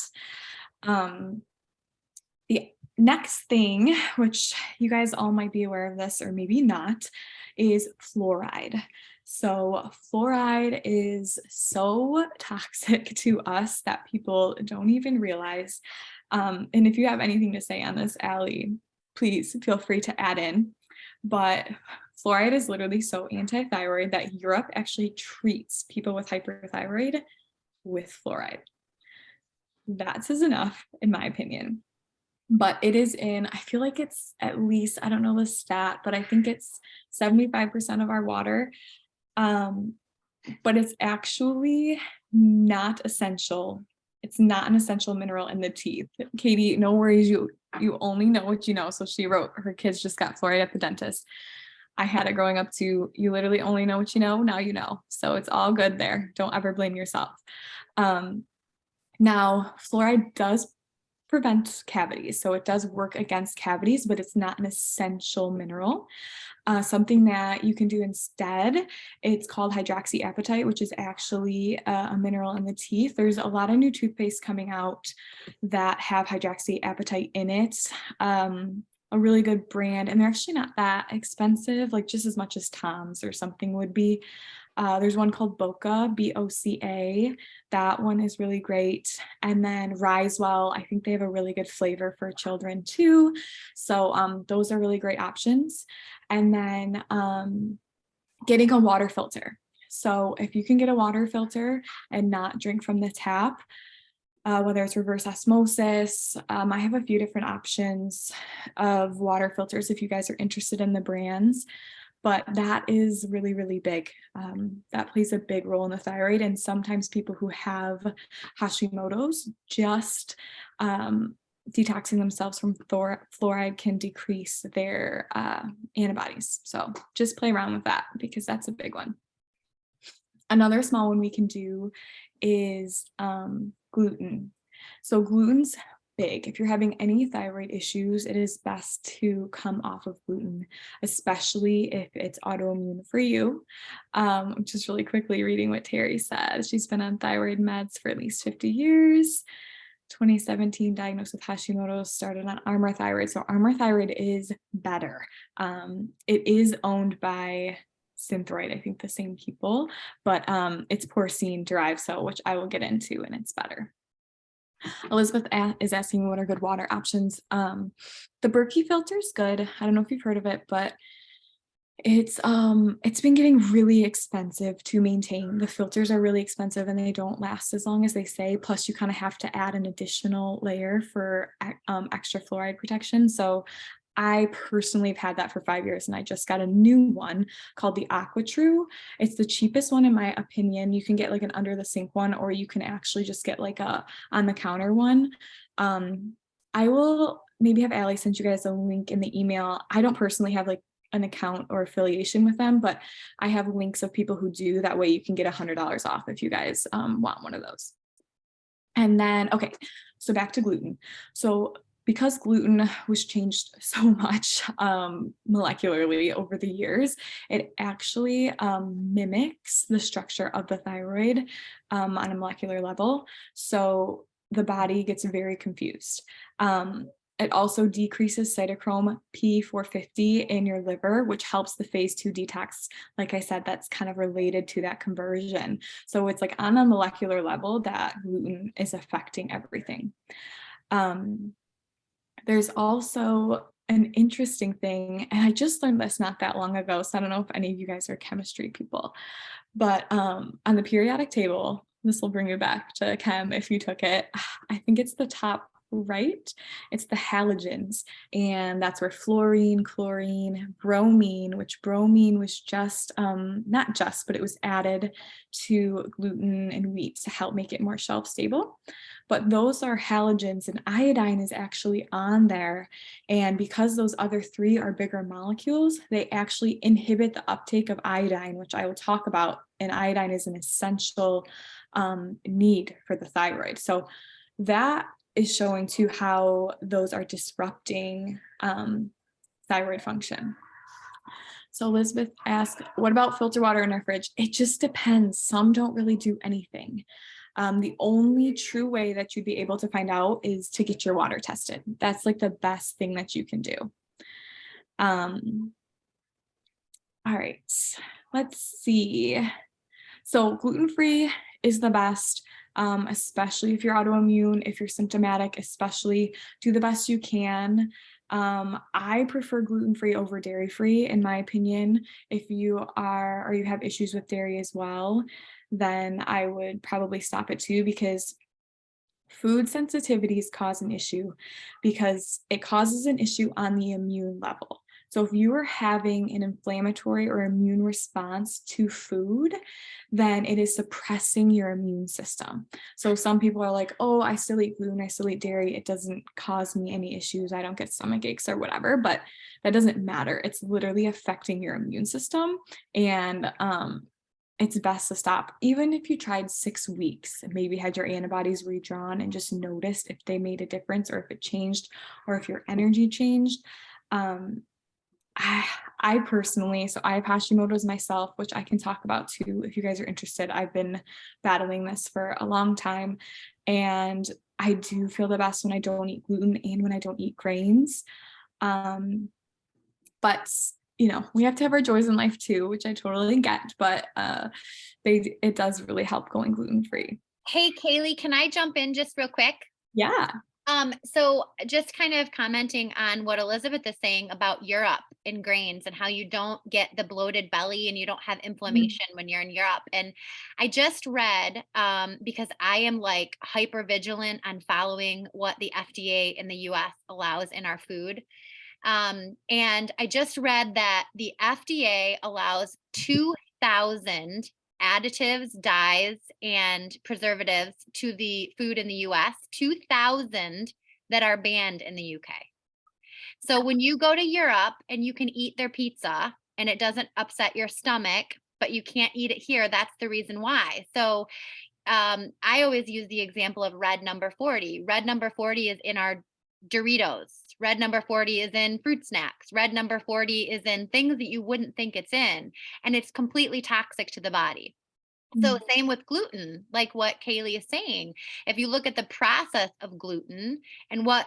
The next thing, which you guys all might be aware of this or maybe not, is fluoride. So fluoride is so toxic to us that people don't even realize. And if you have anything to say on this, Allie, please feel free to add in. But fluoride is literally so anti-thyroid that Europe actually treats people with hyperthyroid with fluoride. That says enough, in my opinion. But it is in, I feel like it's at least, I don't know the stat, but I think it's 75% of our water. But it's actually not essential. It's not an essential mineral in the teeth. Katie, no worries, you only know what you know. So she wrote her kids just got fluoride at the dentist. I had it growing up too. You literally only know what you know, now you know. So it's all good there. Don't ever blame yourself. Now, fluoride does prevent cavities. So it does work against cavities, but it's not an essential mineral. Something that you can do instead, it's called hydroxyapatite, which is actually a mineral in the teeth. There's a lot of new toothpaste coming out that have hydroxyapatite in it. A really good brand, and they're actually not that expensive, like just as much as Tom's or something would be. There's one called Boca, B-O-C-A. That one is really great. And then Risewell, I think they have a really good flavor for children too. So those are really great options. And then getting a water filter. So if you can get a water filter and not drink from the tap, whether it's reverse osmosis, I have a few different options of water filters if you guys are interested in the brands. But that is really, really big. That plays a big role in the thyroid. And sometimes people who have Hashimoto's, just detoxing themselves from fluoride can decrease their antibodies. So just play around with that because that's a big one. Another small one we can do is gluten. So gluten's big. If you're having any thyroid issues, it is best to come off of gluten, especially if it's autoimmune for you. Just really quickly reading what Terry says. She's been on thyroid meds for at least 50 years. 2017 diagnosed with Hashimoto, started on Armour Thyroid. So Armour Thyroid is better. It is owned by Synthroid, I think the same people, but it's porcine derived, so which I will get into, and it's better. Elizabeth is asking me what are good water options. The Berkey filter is good. I don't know if you've heard of it, but it's been getting really expensive to maintain. The filters are really expensive and they don't last as long as they say. Plus you kind of have to add an additional layer for extra fluoride protection. So I personally have had that for 5 years, and I just got a new one called the AquaTrue. It's the cheapest one in my opinion. You can get like an under the sink one, or you can actually just get like a on the counter one. I will maybe have Allie send you guys a link in the email. I don't personally have like an account or affiliation with them, but I have links of people who do. That way you can get $100 off if you guys want one of those. And then, okay, so back to gluten. So because gluten was changed so much molecularly over the years, it actually mimics the structure of the thyroid on a molecular level. So the body gets very confused. It also decreases cytochrome P450 in your liver, which helps the phase 2 detox. Like I said, that's kind of related to that conversion. So it's like on a molecular level that gluten is affecting everything. There's also an interesting thing, and I just learned this not that long ago, so I don't know if any of you guys are chemistry people, but on the periodic table, this will bring you back to chem if you took it. I think it's the top right. It's the halogens, and that's where fluorine, chlorine, bromine, which bromine was just not just, but it was added to gluten and wheat to help make it more shelf stable. But those are halogens, and iodine is actually on there. And because those other three are bigger molecules, they actually inhibit the uptake of iodine, which I will talk about. And iodine is an essential need for the thyroid. So that is showing too how those are disrupting thyroid function. So Elizabeth asked, what about filter water in our fridge? It just depends. Some don't really do anything. The only true way that you'd be able to find out is to get your water tested. That's like the best thing that you can do. All right, let's see. So gluten-free is the best, especially if you're autoimmune, if you're symptomatic, especially do the best you can. I prefer gluten-free over dairy-free, in my opinion. If you are, or you have issues with dairy as well, then I would probably stop it too, because food sensitivities cause an issue because it causes an issue on the immune level. So if you are having an inflammatory or immune response to food, then it is suppressing your immune system. So some people are like, oh, I still eat gluten, I still eat dairy, it doesn't cause me any issues, I don't get stomach aches or whatever, but that doesn't matter. It's literally affecting your immune system, and it's best to stop. Even if you tried 6 weeks and maybe had your antibodies redrawn and just noticed if they made a difference or if it changed or if your energy changed. I personally, so I have Hashimoto's myself, which I can talk about too if you guys are interested. I've been battling this for a long time, and I do feel the best when I don't eat gluten and when I don't eat grains. But you know, we have to have our joys in life too, which I totally get, but it does really help going gluten-free. Hey, Kailey, can I jump in just real quick? Yeah. So just kind of commenting on what Elizabeth is saying about Europe and grains and how you don't get the bloated belly and you don't have inflammation when you're in Europe. And I just read, because I am like hyper vigilant on following what the FDA in the US allows in our food. And I just read that the FDA allows 2,000 additives, dyes, and preservatives to the food in the US, 2,000 that are banned in the UK. So when you go to Europe and you can eat their pizza and it doesn't upset your stomach, but you can't eat it here, that's the reason why. So I always use the example of red number 40. Red number 40 is in our Doritos. Red number 40 is in fruit snacks. Red number 40 is in things that you wouldn't think it's in, and it's completely toxic to the body. So same with gluten, like what Kailey is saying. If you look at the process of gluten and what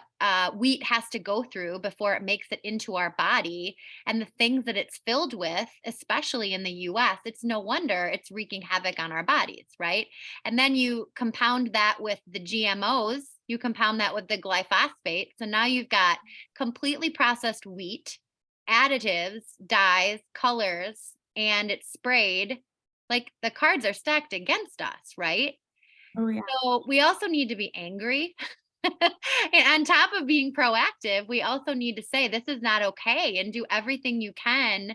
wheat has to go through before it makes it into our body and the things that it's filled with, especially in the US, it's no wonder it's wreaking havoc on our bodies, right? And then you compound that with the GMOs, you compound that with the glyphosate. So now you've got completely processed wheat, additives, dyes, colors, and it's sprayed. Like the cards are stacked against us, right? Oh yeah. So we also need to be angry And on top of being proactive, we also need to say this is not okay and do everything you can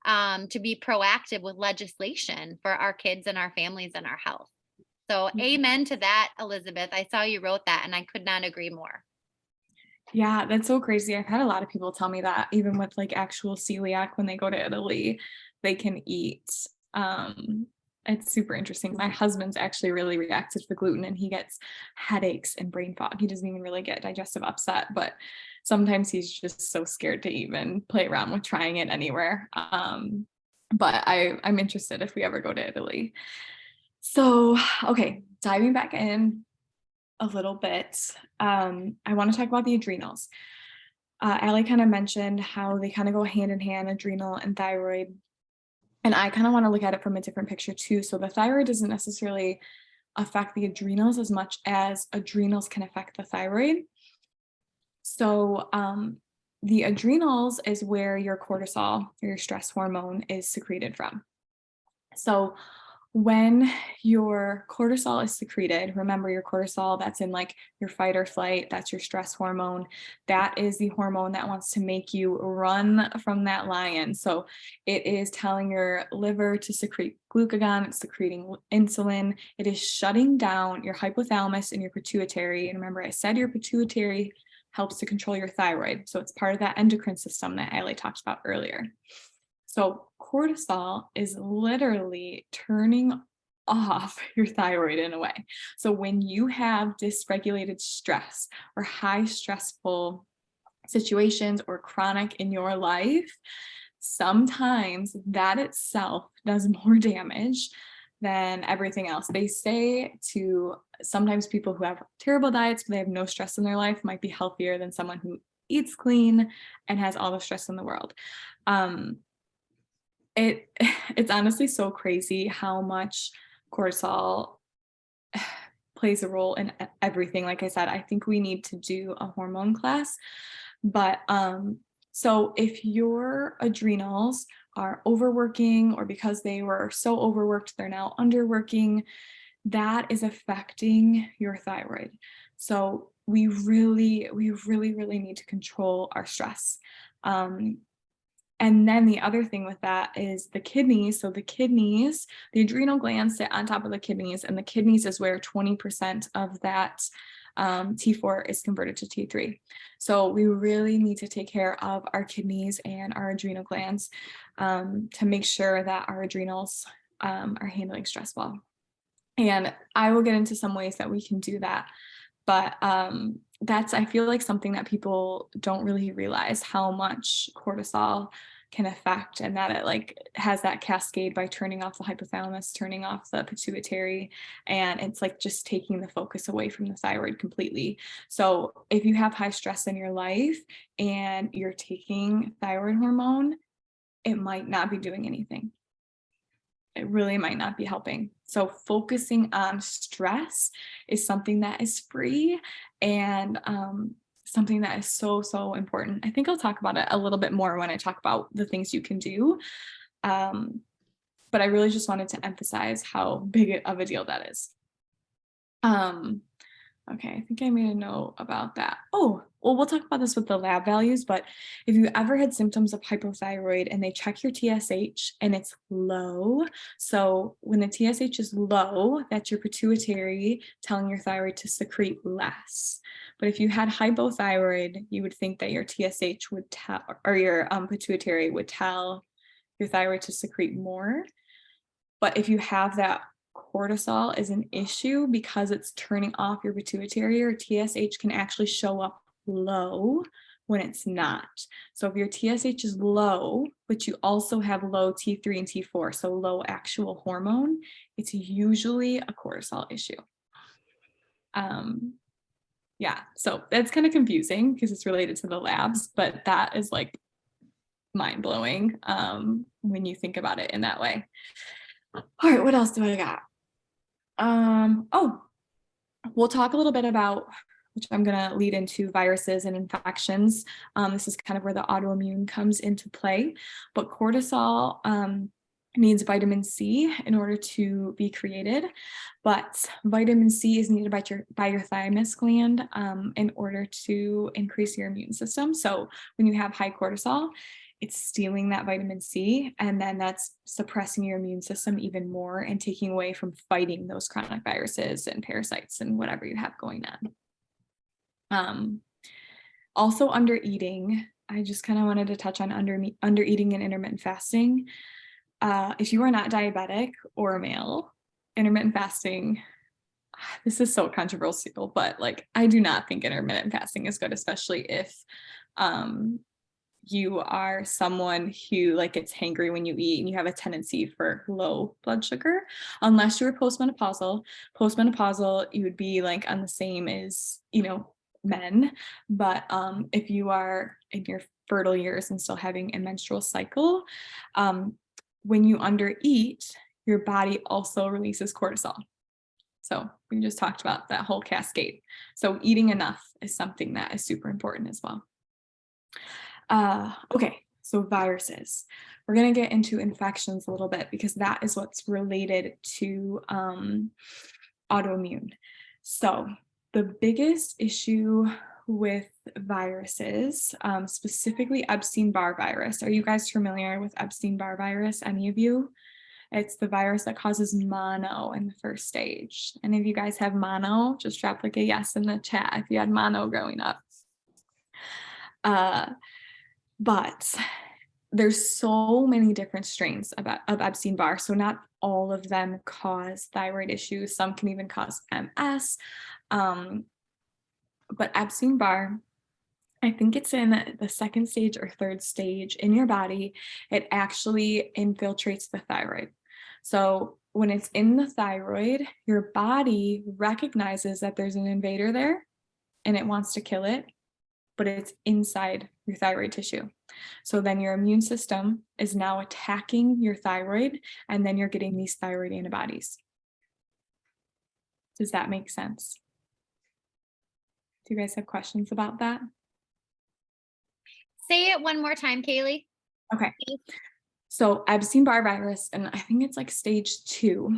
to be proactive with legislation for our kids and our families and our health. So amen to that, Elizabeth. I saw you wrote that and I could not agree more. Yeah, that's so crazy. I've had a lot of people tell me that even with like actual celiac, when they go to Italy, they can eat. It's super interesting. My husband's actually really reactive to gluten and he gets headaches and brain fog. He doesn't even really get digestive upset, but sometimes he's just so scared to even play around with trying it anywhere. But I'm interested if we ever go to Italy. So, okay, diving back in a little bit, I want to talk about the adrenals. Allie kind of mentioned how they kind of go hand in hand, adrenal and thyroid. And I kind of want to look at it from a different picture too. So the thyroid doesn't necessarily affect the adrenals as much as adrenals can affect the thyroid. So the adrenals is where your cortisol, or your stress hormone, is secreted from. So when your cortisol is secreted, remember your cortisol, that's in like your fight or flight, that's your stress hormone. That is the hormone that wants to make you run from that lion. So it is telling your liver to secrete glucagon, it's secreting insulin, it is shutting down your hypothalamus and your pituitary. And remember, I said your pituitary helps to control your thyroid. So it's part of that endocrine system that Allie talked about earlier. So cortisol is literally turning off your thyroid in a way. So when you have dysregulated stress or high stressful situations or chronic in your life, sometimes that itself does more damage than everything else. They say to sometimes people who have terrible diets, but they have no stress in their life, might be healthier than someone who eats clean and has all the stress in the world. It's honestly so crazy how much cortisol plays a role in everything. Like I said, I think we need to do a hormone class. But so if your adrenals are overworking, or because they were so overworked, they're now underworking, that is affecting your thyroid. So we really need to control our stress. And then the other thing with that is the kidneys. So the kidneys, the adrenal glands sit on top of the kidneys, and the kidneys is where 20% of that T4 is converted to T3. So we really need to take care of our kidneys and our adrenal glands to make sure that our adrenals are handling stress well. And I will get into some ways that we can do that. But that's, I feel like, something that people don't really realize how much cortisol can affect, and that it like has that cascade by turning off the hypothalamus, turning off the pituitary, and it's like just taking the focus away from the thyroid completely. So if you have high stress in your life and you're taking thyroid hormone, it might not be doing anything. It really might not be helping. So focusing on stress is something that is free and something that is so important. I think I'll talk about it a little bit more when I talk about the things you can do. But I really just wanted to emphasize how big of a deal that is. Okay, I think I made a note about that. Oh, well, we'll talk about this with the lab values, but if you ever had symptoms of hypothyroid and they check your TSH and it's low, so when the TSH is low, that's your pituitary telling your thyroid to secrete less. But if you had hypothyroid, you would think that your TSH would tell, or your pituitary would tell your thyroid to secrete more. But if you have that cortisol is an issue because it's turning off your pituitary, or TSH can actually show up low when it's not. So if your TSH is low, but you also have low T3 and T4, so low actual hormone, it's usually a cortisol issue. Yeah, so that's kind of confusing because it's related to the labs, but that is like mind-blowing when you think about it in that way. All right, what else do I got? Oh, we'll talk a little bit about, which I'm going to lead into, viruses and infections. This is kind of where the autoimmune comes into play, but cortisol needs vitamin C in order to be created, but vitamin C is needed by your thymus gland in order to increase your immune system. So when you have high cortisol, it's stealing that vitamin C, and then that's suppressing your immune system even more and taking away from fighting those chronic viruses and parasites and whatever you have going on. Also under eating, I just kind of wanted to touch on under eating and intermittent fasting. If you are not diabetic or male, intermittent fasting, this is so controversial, but like, I do not think intermittent fasting is good, especially if you are someone who like gets hangry when you eat and you have a tendency for low blood sugar. Unless you were postmenopausal, you would be like on the same as, you know, men. But if you are in your fertile years and still having a menstrual cycle, when you undereat, your body also releases cortisol. So we just talked about that whole cascade. So eating enough is something that is super important as well. Okay, so viruses. We're going to get into infections a little bit because that is what's related to autoimmune. So the biggest issue with viruses, specifically Epstein-Barr virus. Are you guys familiar with Epstein-Barr virus? Any of you? It's the virus that causes mono in the first stage. Any of you guys have mono? Just drop like a yes in the chat if you had mono growing up. But there's so many different strains of Epstein-Barr. So not all of them cause thyroid issues. Some can even cause MS. But Epstein-Barr, I think it's in the second stage or third stage in your body. It actually infiltrates the thyroid. So when it's in the thyroid, your body recognizes that there's an invader there and it wants to kill it, but it's inside your thyroid tissue. So then your immune system is now attacking your thyroid, and then you're getting these thyroid antibodies. Does that make sense? Do you guys have questions about that? Say it one more time, Kailey. Okay. So Epstein-Barr virus, and I think it's like stage 2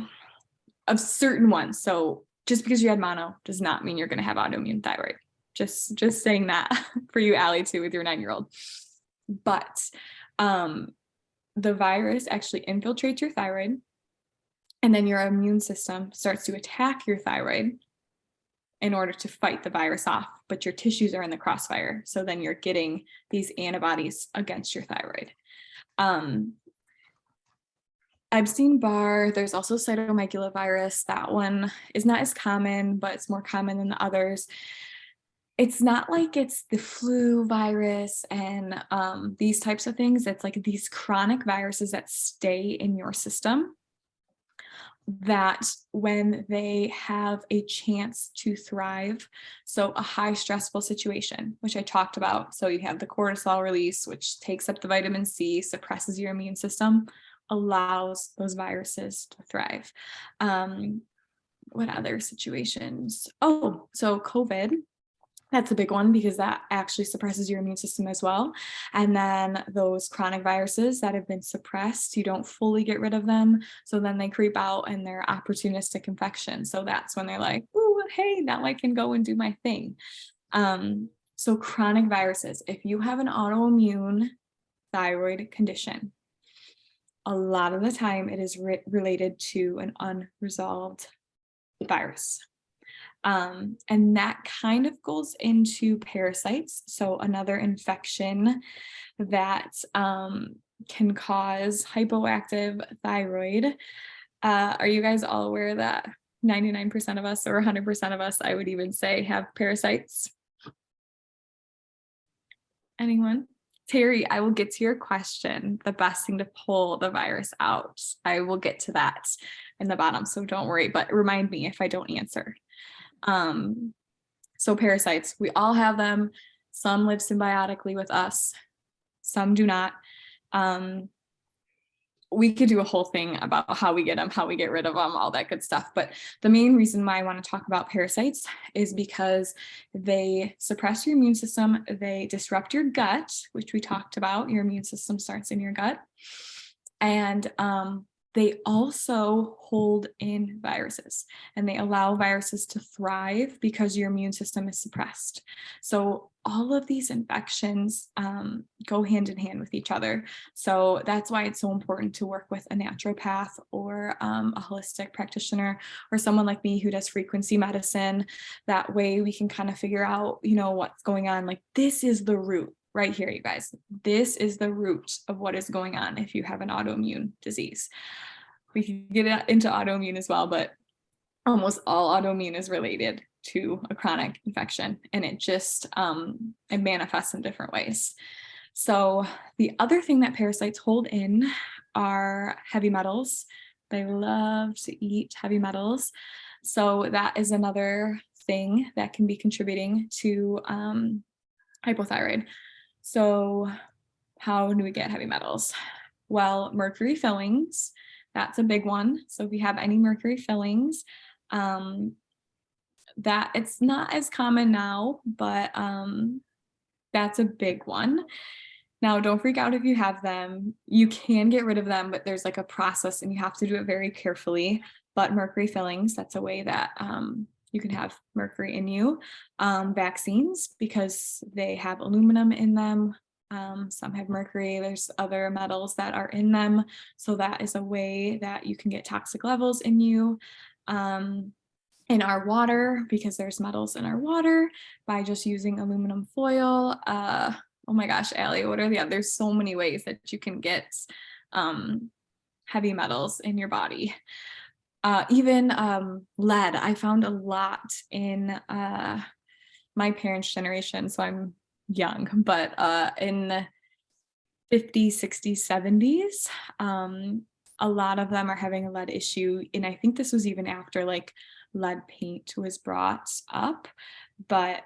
of certain ones. So just because you had mono does not mean you're going to have autoimmune thyroid. Just saying that for you, Allie, too, with your 9-year-old. But the virus actually infiltrates your thyroid, and then your immune system starts to attack your thyroid in order to fight the virus off, but your tissues are in the crossfire. So then you're getting these antibodies against your thyroid. Epstein-Barr, there's also cytomegalovirus. That one is not as common, but it's more common than the others. It's not like it's the flu virus and these types of things. It's like these chronic viruses that stay in your system, that when they have a chance to thrive, so a high stressful situation, which I talked about, so you have the cortisol release, which takes up the vitamin C, suppresses your immune system, allows those viruses to thrive. What other situations? Oh, so COVID. That's a big one because that actually suppresses your immune system as well. And then those chronic viruses that have been suppressed, you don't fully get rid of them. So then they creep out and they're opportunistic infections. So that's when they're like, oh, hey, now I can go and do my thing. So chronic viruses, if you have an autoimmune thyroid condition, a lot of the time it is related to an unresolved virus. And that kind of goes into parasites. So another infection that can cause hypoactive thyroid. Are you guys all aware that 99% of us, or 100% of us, I would even say, have parasites? Anyone? Terry, I will get to your question. The best thing to pull the virus out. I will get to that in the bottom, so don't worry, but remind me if I don't answer. So parasites, we all have them. Some live symbiotically with us, some do not. We could do a whole thing about how we get them, how we get rid of them, all that good stuff. But the main reason why I want to talk about parasites is because they suppress your immune system. They disrupt your gut, which we talked about. Your immune system starts in your gut. And they also hold in viruses, and they allow viruses to thrive because your immune system is suppressed. So all of these infections go hand in hand with each other. So that's why it's so important to work with a naturopath or a holistic practitioner or someone like me who does frequency medicine. That way we can kind of figure out, you know, what's going on. Like, this is the root right here, you guys. This is the root of what is going on if you have an autoimmune disease. We can get into autoimmune as well, but almost all autoimmune is related to a chronic infection, and it just it manifests in different ways. So the other thing that parasites hold in are heavy metals. They love to eat heavy metals. So that is another thing that can be contributing to hypothyroid. So how do we get heavy metals? Well, mercury fillings, that's a big one. So if you have any mercury fillings, that it's not as common now, but that's a big one. Now, don't freak out if you have them. You can get rid of them, but there's like a process and you have to do it very carefully. But mercury fillings, that's a way that you can have mercury in you. Vaccines, because they have aluminum in them. Some have mercury. There's other metals that are in them. So that is a way that you can get toxic levels in you. In our water, because there's metals in our water, by just using aluminum foil. Oh my gosh, Allie, what are the others? So many ways that you can get heavy metals in your body. Even lead. I found a lot in my parents' generation, so I'm young, but in the 50s, 60s, 70s, a lot of them are having a lead issue. And I think this was even after like lead paint was brought up. But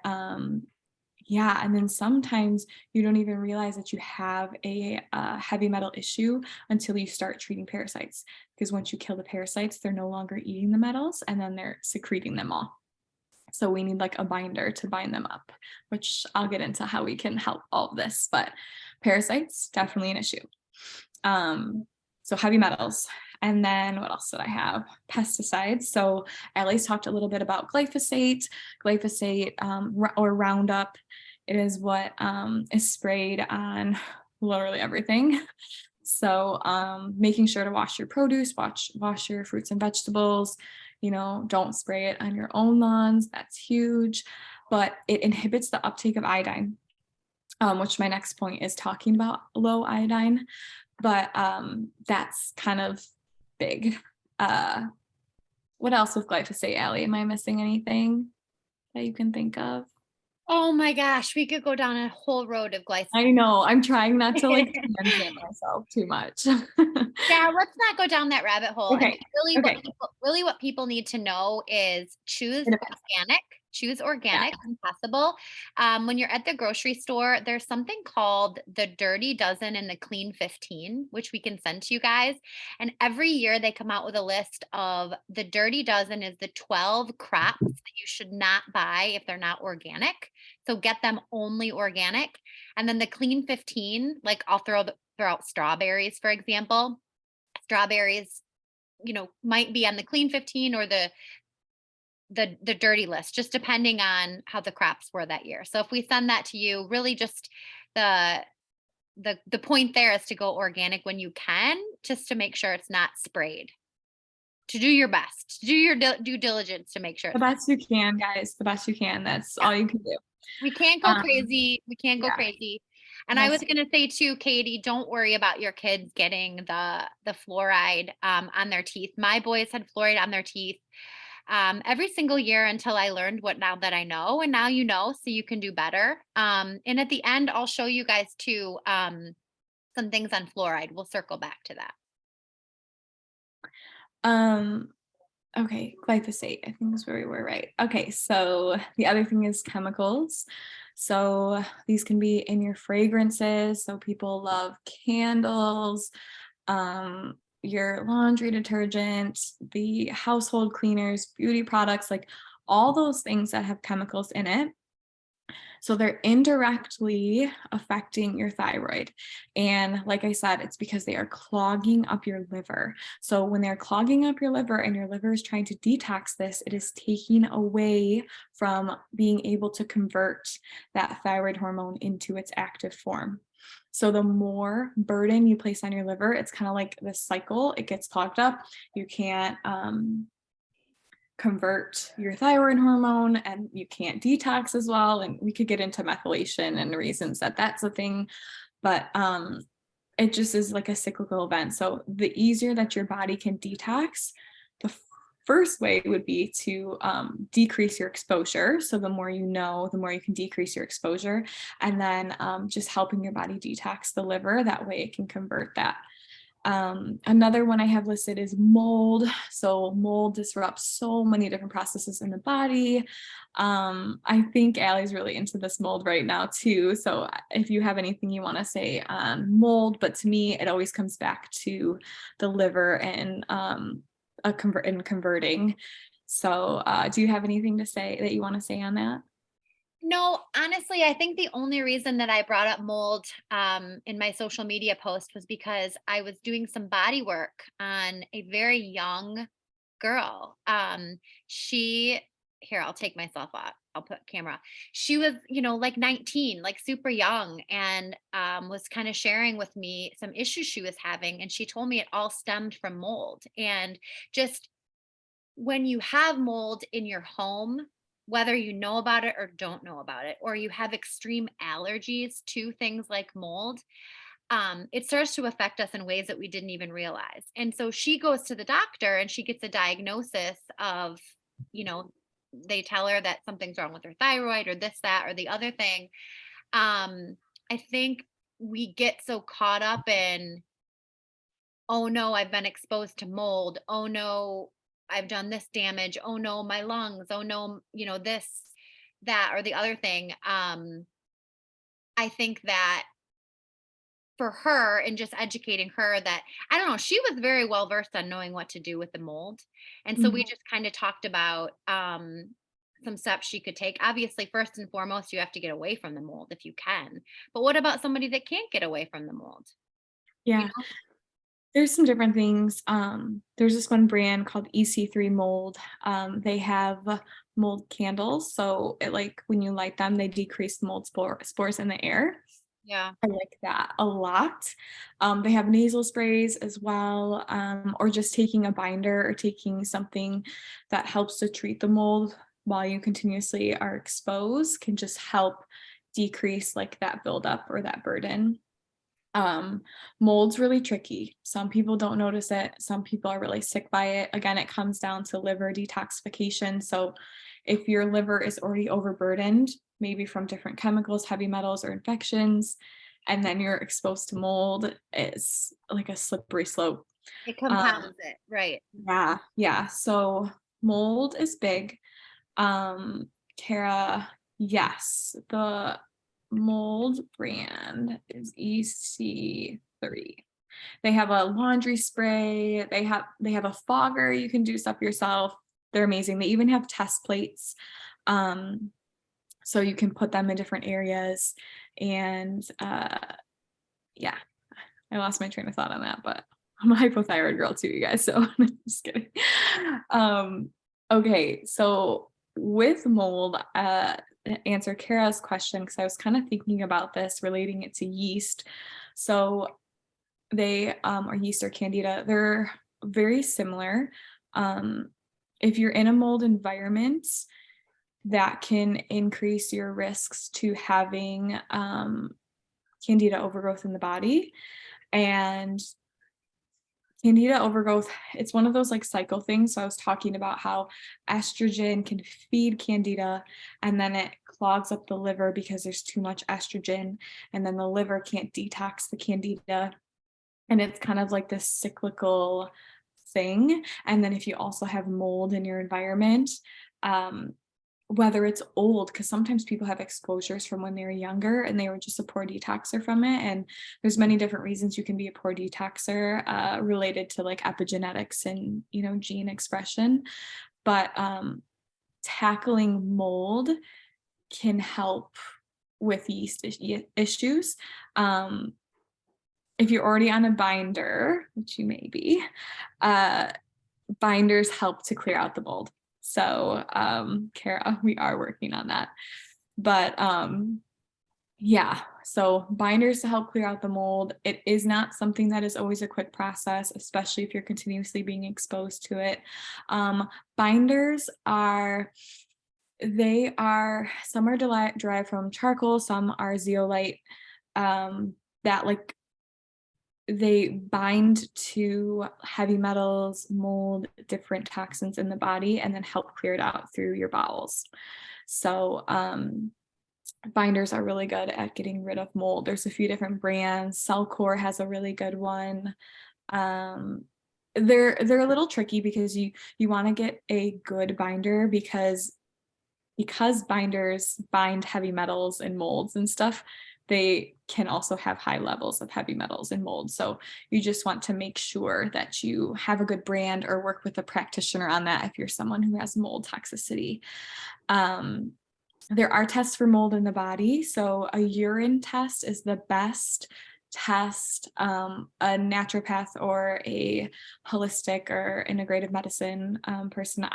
yeah, and then sometimes you don't even realize that you have a heavy metal issue until you start treating parasites. Because once you kill the parasites, they're no longer eating the metals and then they're secreting them all. So we need like a binder to bind them up, which I'll get into how we can help all of this. But parasites, definitely an issue. So heavy metals. And then what else did I have? Pesticides. So Ellie's talked a little bit about glyphosate. Glyphosate or Roundup. It is what is sprayed on literally everything. So making sure to wash your produce, wash your fruits and vegetables. You know, don't spray it on your own lawns. That's huge. But it inhibits the uptake of iodine, which my next point is talking about low iodine. But that's kind of big. What else with glyphosate, Allie? Am I missing anything that you can think of? Oh my gosh, we could go down a whole road of glyphosate. I know. I'm trying not to like tangent myself too much. Yeah, let's not go down that rabbit hole. Okay. I mean, really, Okay. what people need to know is choose organic when possible. When you're at the grocery store, there's something called the Dirty Dozen and the Clean 15, which we can send to you guys. And every year they come out with a list of the Dirty Dozen is the 12 crops that you should not buy if they're not organic. So get them only organic. And then the Clean 15, like I'll throw out strawberries, for example. Strawberries, you know, might be on the Clean 15 or the dirty list, just depending on how the crops were that year. So if we send that to you, really just the point there is to go organic when you can, just to make sure it's not sprayed. To do your best, to do your due diligence to make sure. The best you can, guys. The best you can. That's all you can do. We can't go crazy. We can't go crazy. And I was going to say too, Katie, don't worry about your kids getting the fluoride on their teeth. My boys had fluoride on their teeth every single year until I learned what now that I know. And now you know, so you can do better. And at the end, I'll show you guys too some things on fluoride. We'll circle back to that. Okay, glyphosate, I think is where we were, right? Okay, so the other thing is chemicals. So these can be in your fragrances. So people love candles, your laundry detergent, the household cleaners, beauty products, like all those things that have chemicals in it. So they're indirectly affecting your thyroid. And like I said, it's because they are clogging up your liver. So when they're clogging up your liver and your liver is trying to detox this, it is taking away from being able to convert that thyroid hormone into its active form. So the more burden you place on your liver, it's kind of like this cycle. It gets clogged up. You can't convert your thyroid hormone, and you can't detox as well. And we could get into methylation and reasons that that's a thing, but it just is like a cyclical event. So the easier that your body can detox, the first way would be to decrease your exposure. So the more you know, the more you can decrease your exposure, and then just helping your body detox the liver. That way it can convert that. Another one I have listed is mold. So mold disrupts so many different processes in the body. I think Allie's really into this mold right now too. So if you have anything you want to say on mold, but to me, it always comes back to the liver and converting. So do you have anything to say that you want to say on that? No, honestly, I think the only reason that I brought up mold in my social media post was because I was doing some body work on a very young girl. Here, I'll take myself off. I'll put camera. She was, like 19, like super young, and was kind of sharing with me some issues she was having. And she told me it all stemmed from mold. And just when you have mold in your home, whether you know about it or don't know about it, or you have extreme allergies to things like mold, it starts to affect us in ways that we didn't even realize. And so she goes to the doctor and she gets a diagnosis of, they tell her that something's wrong with her thyroid or this, that, or the other thing. I think we get so caught up in, oh no, I've been exposed to mold. Oh no, I've done this damage. Oh no, my lungs. Oh no, this, that, or the other thing. I think that for her, and just educating her, that I don't know, she was very well versed on knowing what to do with the mold. And so we just kind of talked about some steps she could take. Obviously, first and foremost, you have to get away from the mold if you can. But what about somebody that can't get away from the mold? Yeah. There's some different things. There's this one brand called EC3 Mold. They have mold candles. So it, like, when you light them, they decrease the mold spores in the air. Yeah. I like that a lot. They have nasal sprays as well, or just taking a binder or taking something that helps to treat the mold while you continuously are exposed can just help decrease like that buildup or that burden. Mold's really tricky. Some people don't notice it. Some people are really sick by it. Again, it comes down to liver detoxification. So if your liver is already overburdened, maybe from different chemicals, heavy metals, or infections, and then you're exposed to mold, it's like a slippery slope. It compounds it, right? Yeah. So mold is big. Kara, yes, the mold brand is EC3. They have a laundry spray. They have a fogger. You can do stuff yourself. They're amazing. They even have test plates. So you can put them in different areas. And yeah, I lost my train of thought on that, but I'm a hypothyroid girl too, you guys. So I'm just kidding. Okay, so with mold, answer Kara's question, because I was kind of thinking about this, relating it to yeast. So they are yeast or candida. They're very similar. If you're in a mold environment, that can increase your risks to having candida overgrowth in the body. And candida overgrowth, it's one of those like cycle things. So I was talking about how estrogen can feed candida, and then it clogs up the liver because there's too much estrogen, and then the liver can't detox the candida. And it's kind of like this cyclical thing. And then if you also have mold in your environment, whether it's old, because sometimes people have exposures from when they were younger and they were just a poor detoxer from it. And there's many different reasons you can be a poor detoxer related to like epigenetics and, gene expression. But tackling mold can help with yeast issues. If you're already on a binder, which you may be, binders help to clear out the mold. So, Kara, we are working on that. But yeah, so binders to help clear out the mold. It is not something that is always a quick process, especially if you're continuously being exposed to it. Binders are, some are derived from charcoal, some are zeolite, that like they bind to heavy metals, mold, different toxins in the body, and then help clear it out through your bowels. So binders are really good at getting rid of mold. There's a few different brands. Cellcore has a really good one. They're a little tricky because you want to get a good binder because binders bind heavy metals and molds and stuff. They can also have high levels of heavy metals and mold. So you just want to make sure that you have a good brand or work with a practitioner on that if you're someone who has mold toxicity. There are tests for mold in the body. So a urine test is the best test. A naturopath or a holistic or integrative medicine person,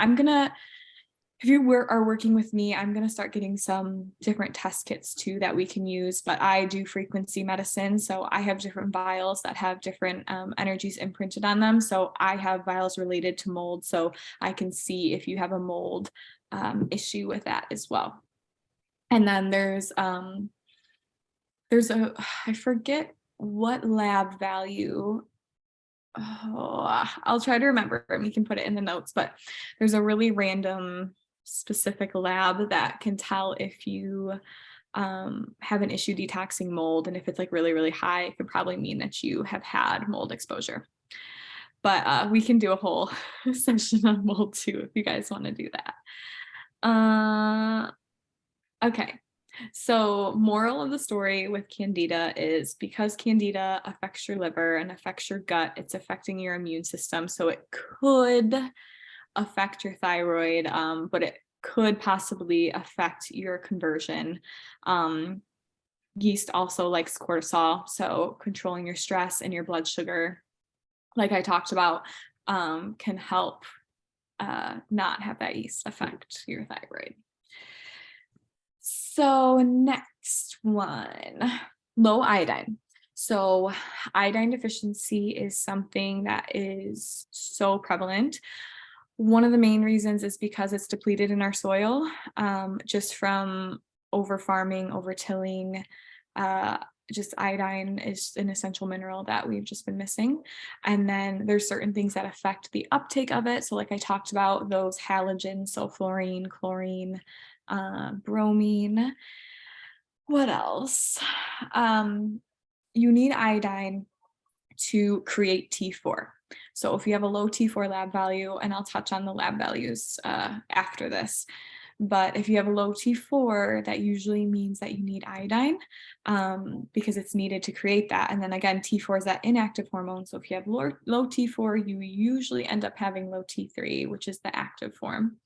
if you are working with me, I'm going to start getting some different test kits too that we can use, but I do frequency medicine. So I have different vials that have different energies imprinted on them. So I have vials related to mold. So I can see if you have a mold issue with that as well. And then there's I forget what lab value. Oh, I'll try to remember and we can put it in the notes, but there's a really random specific lab that can tell if you have an issue detoxing mold. And if it's like really, really high, it could probably mean that you have had mold exposure. But we can do a whole session on mold too, if you guys want to do that. Okay. So moral of the story with Candida is because Candida affects your liver and affects your gut, it's affecting your immune system. So it could affect your thyroid, but it could possibly affect your conversion. Yeast also likes cortisol, so controlling your stress and your blood sugar, like I talked about, can help not have that yeast affect your thyroid. So next one, low iodine. So iodine deficiency is something that is so prevalent. One of the main reasons is because it's depleted in our soil, just from over farming, over tilling. Just iodine is an essential mineral that we've just been missing. And then there's certain things that affect the uptake of it. So like I talked about, those halogens, so fluorine, chlorine, bromine. What else? You need iodine to create T4. So if you have a low T4 lab value, and I'll touch on the lab values after this, but if you have a low T4, that usually means that you need iodine because it's needed to create that. And then again, T4 is that inactive hormone. So if you have low T4, you usually end up having low T3, which is the active form.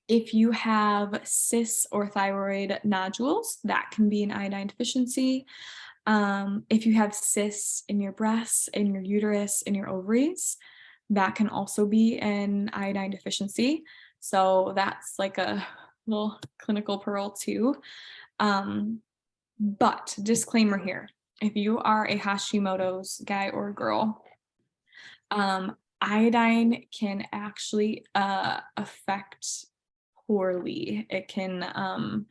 If you have cysts or thyroid nodules, that can be an iodine deficiency. If you have cysts in your breasts, in your uterus, in your ovaries, that can also be an iodine deficiency. So that's like a little clinical pearl too. But disclaimer here, if you are a Hashimoto's guy or girl, iodine can actually affect poorly. It can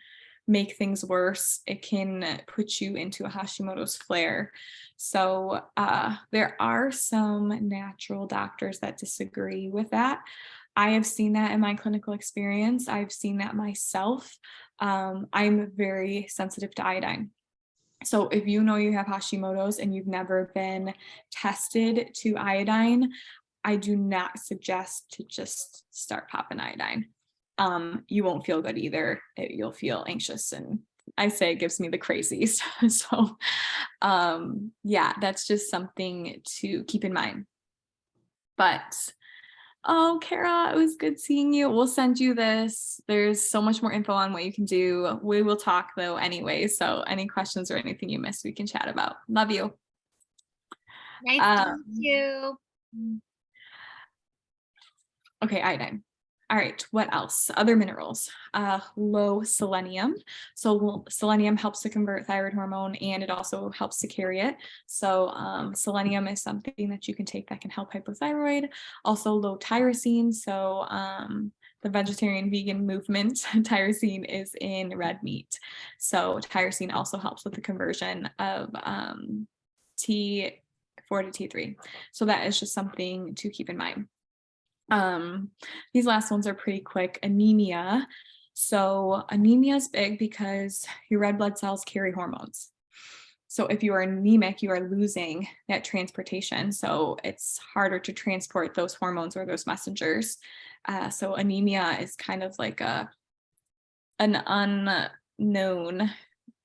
make things worse. It can put you into a Hashimoto's flare. So there are some natural doctors that disagree with that. I have seen that in my clinical experience. I've seen that myself. I'm very sensitive to iodine. So if you know you have Hashimoto's and you've never been tested to iodine, I do not suggest to just start popping iodine. You won't feel good either. You'll feel anxious, and I say it gives me the crazies. So yeah, that's just something to keep in mind. But Oh, Kara, it was good seeing you. We'll send you this. There's so much more info on what you can do. We will talk though anyway. So any questions or anything you missed, we can chat about. Love you. Nice to meet you. Okay, iodine. All right, what else? Other minerals. Low selenium. So selenium helps to convert thyroid hormone and it also helps to carry it. So selenium is something that you can take that can help hypothyroid. Also low tyrosine. So the vegetarian vegan movement, tyrosine is in red meat. So tyrosine also helps with the conversion of T4 to T3. So that is just something to keep in mind. These last ones are pretty quick. Anemia. So anemia is big because your red blood cells carry hormones. So if you are anemic, you are losing that transportation. So it's harder to transport those hormones or those messengers. So anemia is kind of like an unknown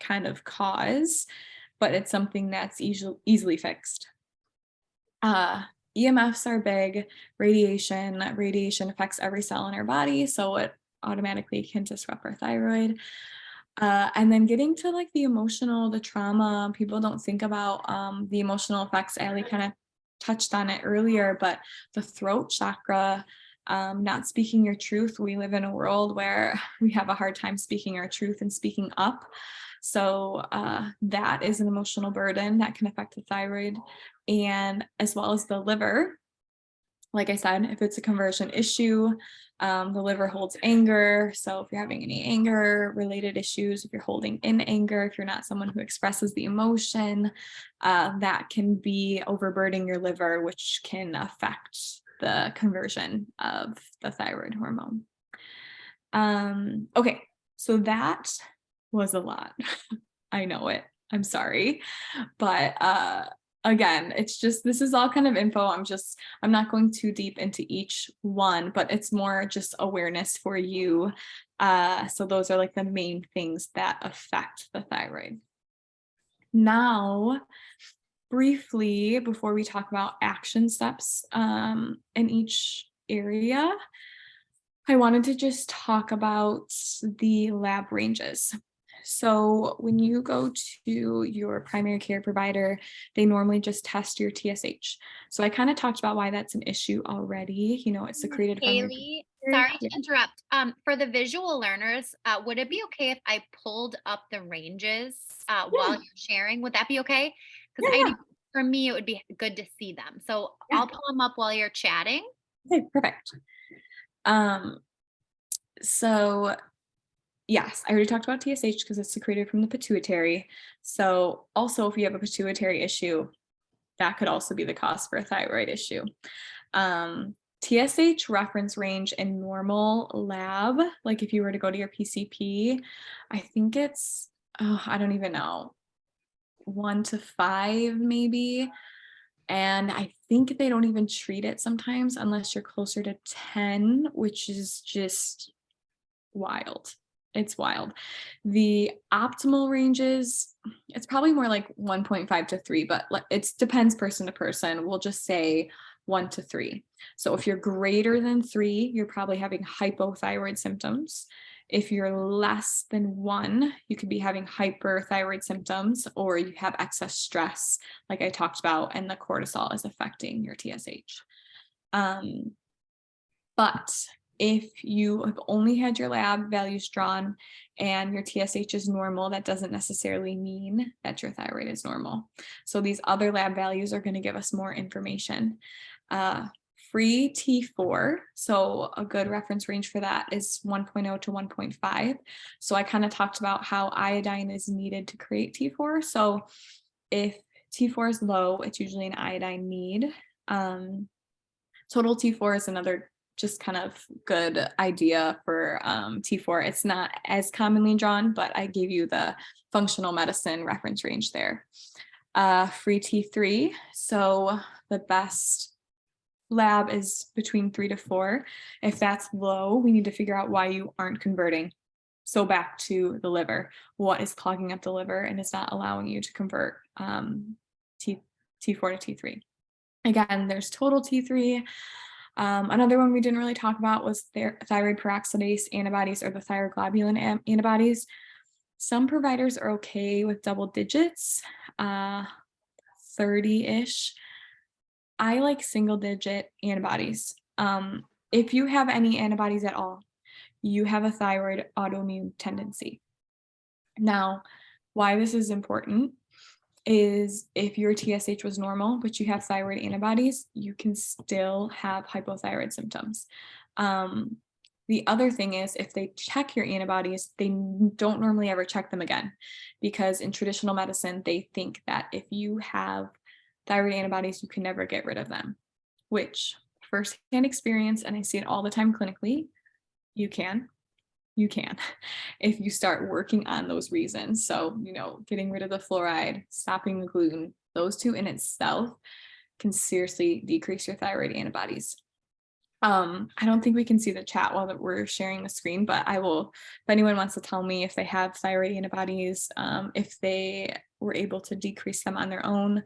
kind of cause, but it's something that's easily fixed. EMFs are big. Radiation affects every cell in our body, so it automatically can disrupt our thyroid. And then getting to like the emotional, the trauma, people don't think about the emotional effects. Allie kind of touched on it earlier, but the throat chakra, not speaking your truth. We live in a world where we have a hard time speaking our truth and speaking up. So that is an emotional burden that can affect the thyroid and as well as the liver. Like I said, if it's a conversion issue, the liver holds anger. So if you're having any anger related issues, if you're holding in anger, if you're not someone who expresses the emotion, that can be overburdening your liver, which can affect the conversion of the thyroid hormone. Okay, so that was a lot. I know it. I'm sorry. But again, it's just, this is all kind of info. I'm not going too deep into each one, but it's more just awareness for you. So those are like the main things that affect the thyroid. Now, briefly, before we talk about action steps in each area, I wanted to just talk about the lab ranges. So when you go to your primary care provider, they normally just test your TSH. So I kind of talked about why that's an issue already. You know, it's secreted from your Kailey, sorry to interrupt. For the visual learners, would it be okay if I pulled up the ranges while you're sharing? Would that be okay? Because for me, it would be good to see them. So I'll pull them up while you're chatting. Okay, perfect. So yes, I already talked about TSH because it's secreted from the pituitary. So also if you have a pituitary issue, that could also be the cause for a thyroid issue. TSH reference range in normal lab, like if you were to go to your PCP, I think it's, I don't even know, 1 to 5 maybe. And I think they don't even treat it sometimes unless you're closer to 10, which is just wild. It's wild. The optimal ranges, it's probably more like 1.5 to 3, but it depends person to person. We'll just say 1 to 3. So if you're greater than 3, you're probably having hypothyroid symptoms. If you're less than 1, you could be having hyperthyroid symptoms, or you have excess stress, like I talked about, and the cortisol is affecting your TSH. But if you have only had your lab values drawn and your TSH is normal, that doesn't necessarily mean that your thyroid is normal. So these other lab values are going to give us more information. Free T4, so a good reference range for that is 1.0 to 1.5. So I kind of talked about how iodine is needed to create T4. So if T4 is low, it's usually an iodine need. Total T4 is another just kind of good idea for T4. It's not as commonly drawn, but I gave you the functional medicine reference range there. Free T3, so the best lab is between 3 to 4. If that's low, we need to figure out why you aren't converting. So back to the liver, what is clogging up the liver and is not allowing you to convert T4 to T3. Again, there's total T3. Another one we didn't really talk about was thyroid peroxidase antibodies, or the thyroglobulin antibodies. Some providers are okay with double digits, 30-ish. I like single digit antibodies. If you have any antibodies at all, you have a thyroid autoimmune tendency. Now, why this is important is if your TSH was normal, but you have thyroid antibodies, you can still have hypothyroid symptoms. The other thing is, if they check your antibodies, they don't normally ever check them again, because in traditional medicine, they think that if you have thyroid antibodies, you can never get rid of them, which firsthand experience, and I see it all the time clinically, you can if you start working on those reasons. So, getting rid of the fluoride, stopping the gluten, those two in itself can seriously decrease your thyroid antibodies. I don't think we can see the chat while that we're sharing the screen, but I will, if anyone wants to tell me if they have thyroid antibodies, if they were able to decrease them on their own.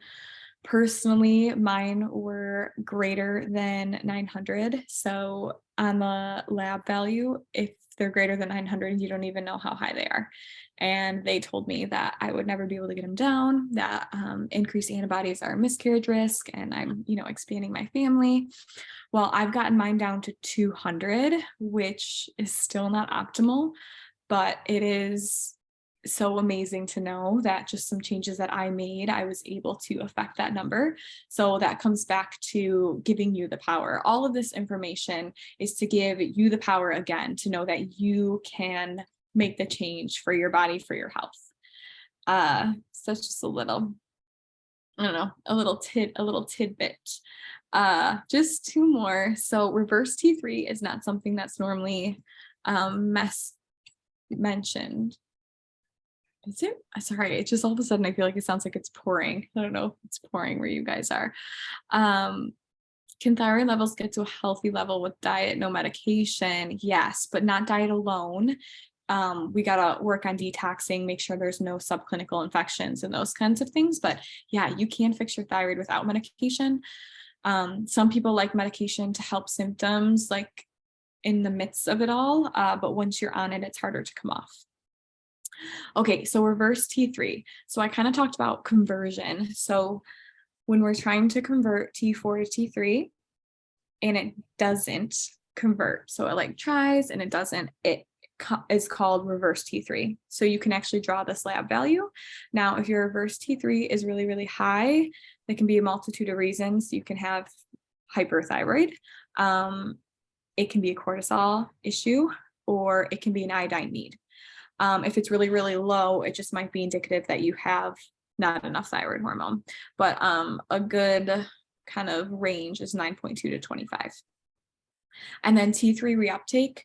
Personally, mine were greater than 900. So on the lab value, if they're greater than 900, you don't even know how high they are. And they told me that I would never be able to get them down, that increased antibodies are a miscarriage risk, and I'm, expanding my family. Well, I've gotten mine down to 200, which is still not optimal, but it is so amazing to know that just some changes that I made, I was able to affect that number. So that comes back to giving you the power. All of this information is to give you the power again, to know that you can make the change for your body, for your health. So it's just a little, a little tidbit. Just two more. So reverse T3 is not something that's normally mentioned. Is it? Sorry, it just all of a sudden I feel like it sounds like it's pouring. I don't know if it's pouring where you guys are. Can thyroid levels get to a healthy level with diet, no medication? Yes, but not diet alone. We got to work on detoxing, make sure there's no subclinical infections and those kinds of things. But yeah, you can fix your thyroid without medication. Some people like medication to help symptoms, like in the midst of it all. But once you're on it, it's harder to come off. Okay, so reverse T3. So I kind of talked about conversion. So when we're trying to convert T4 to T3 and it doesn't convert, so it tries and it doesn't, it is called reverse T3. So you can actually draw this lab value. Now, if your reverse T3 is really, really high, there can be a multitude of reasons. You can have hyperthyroid. It can be a cortisol issue, or it can be an iodine need. If it's really, really low, it just might be indicative that you have not enough thyroid hormone. But a good kind of range is 9.2 to 25. And then T3 reuptake.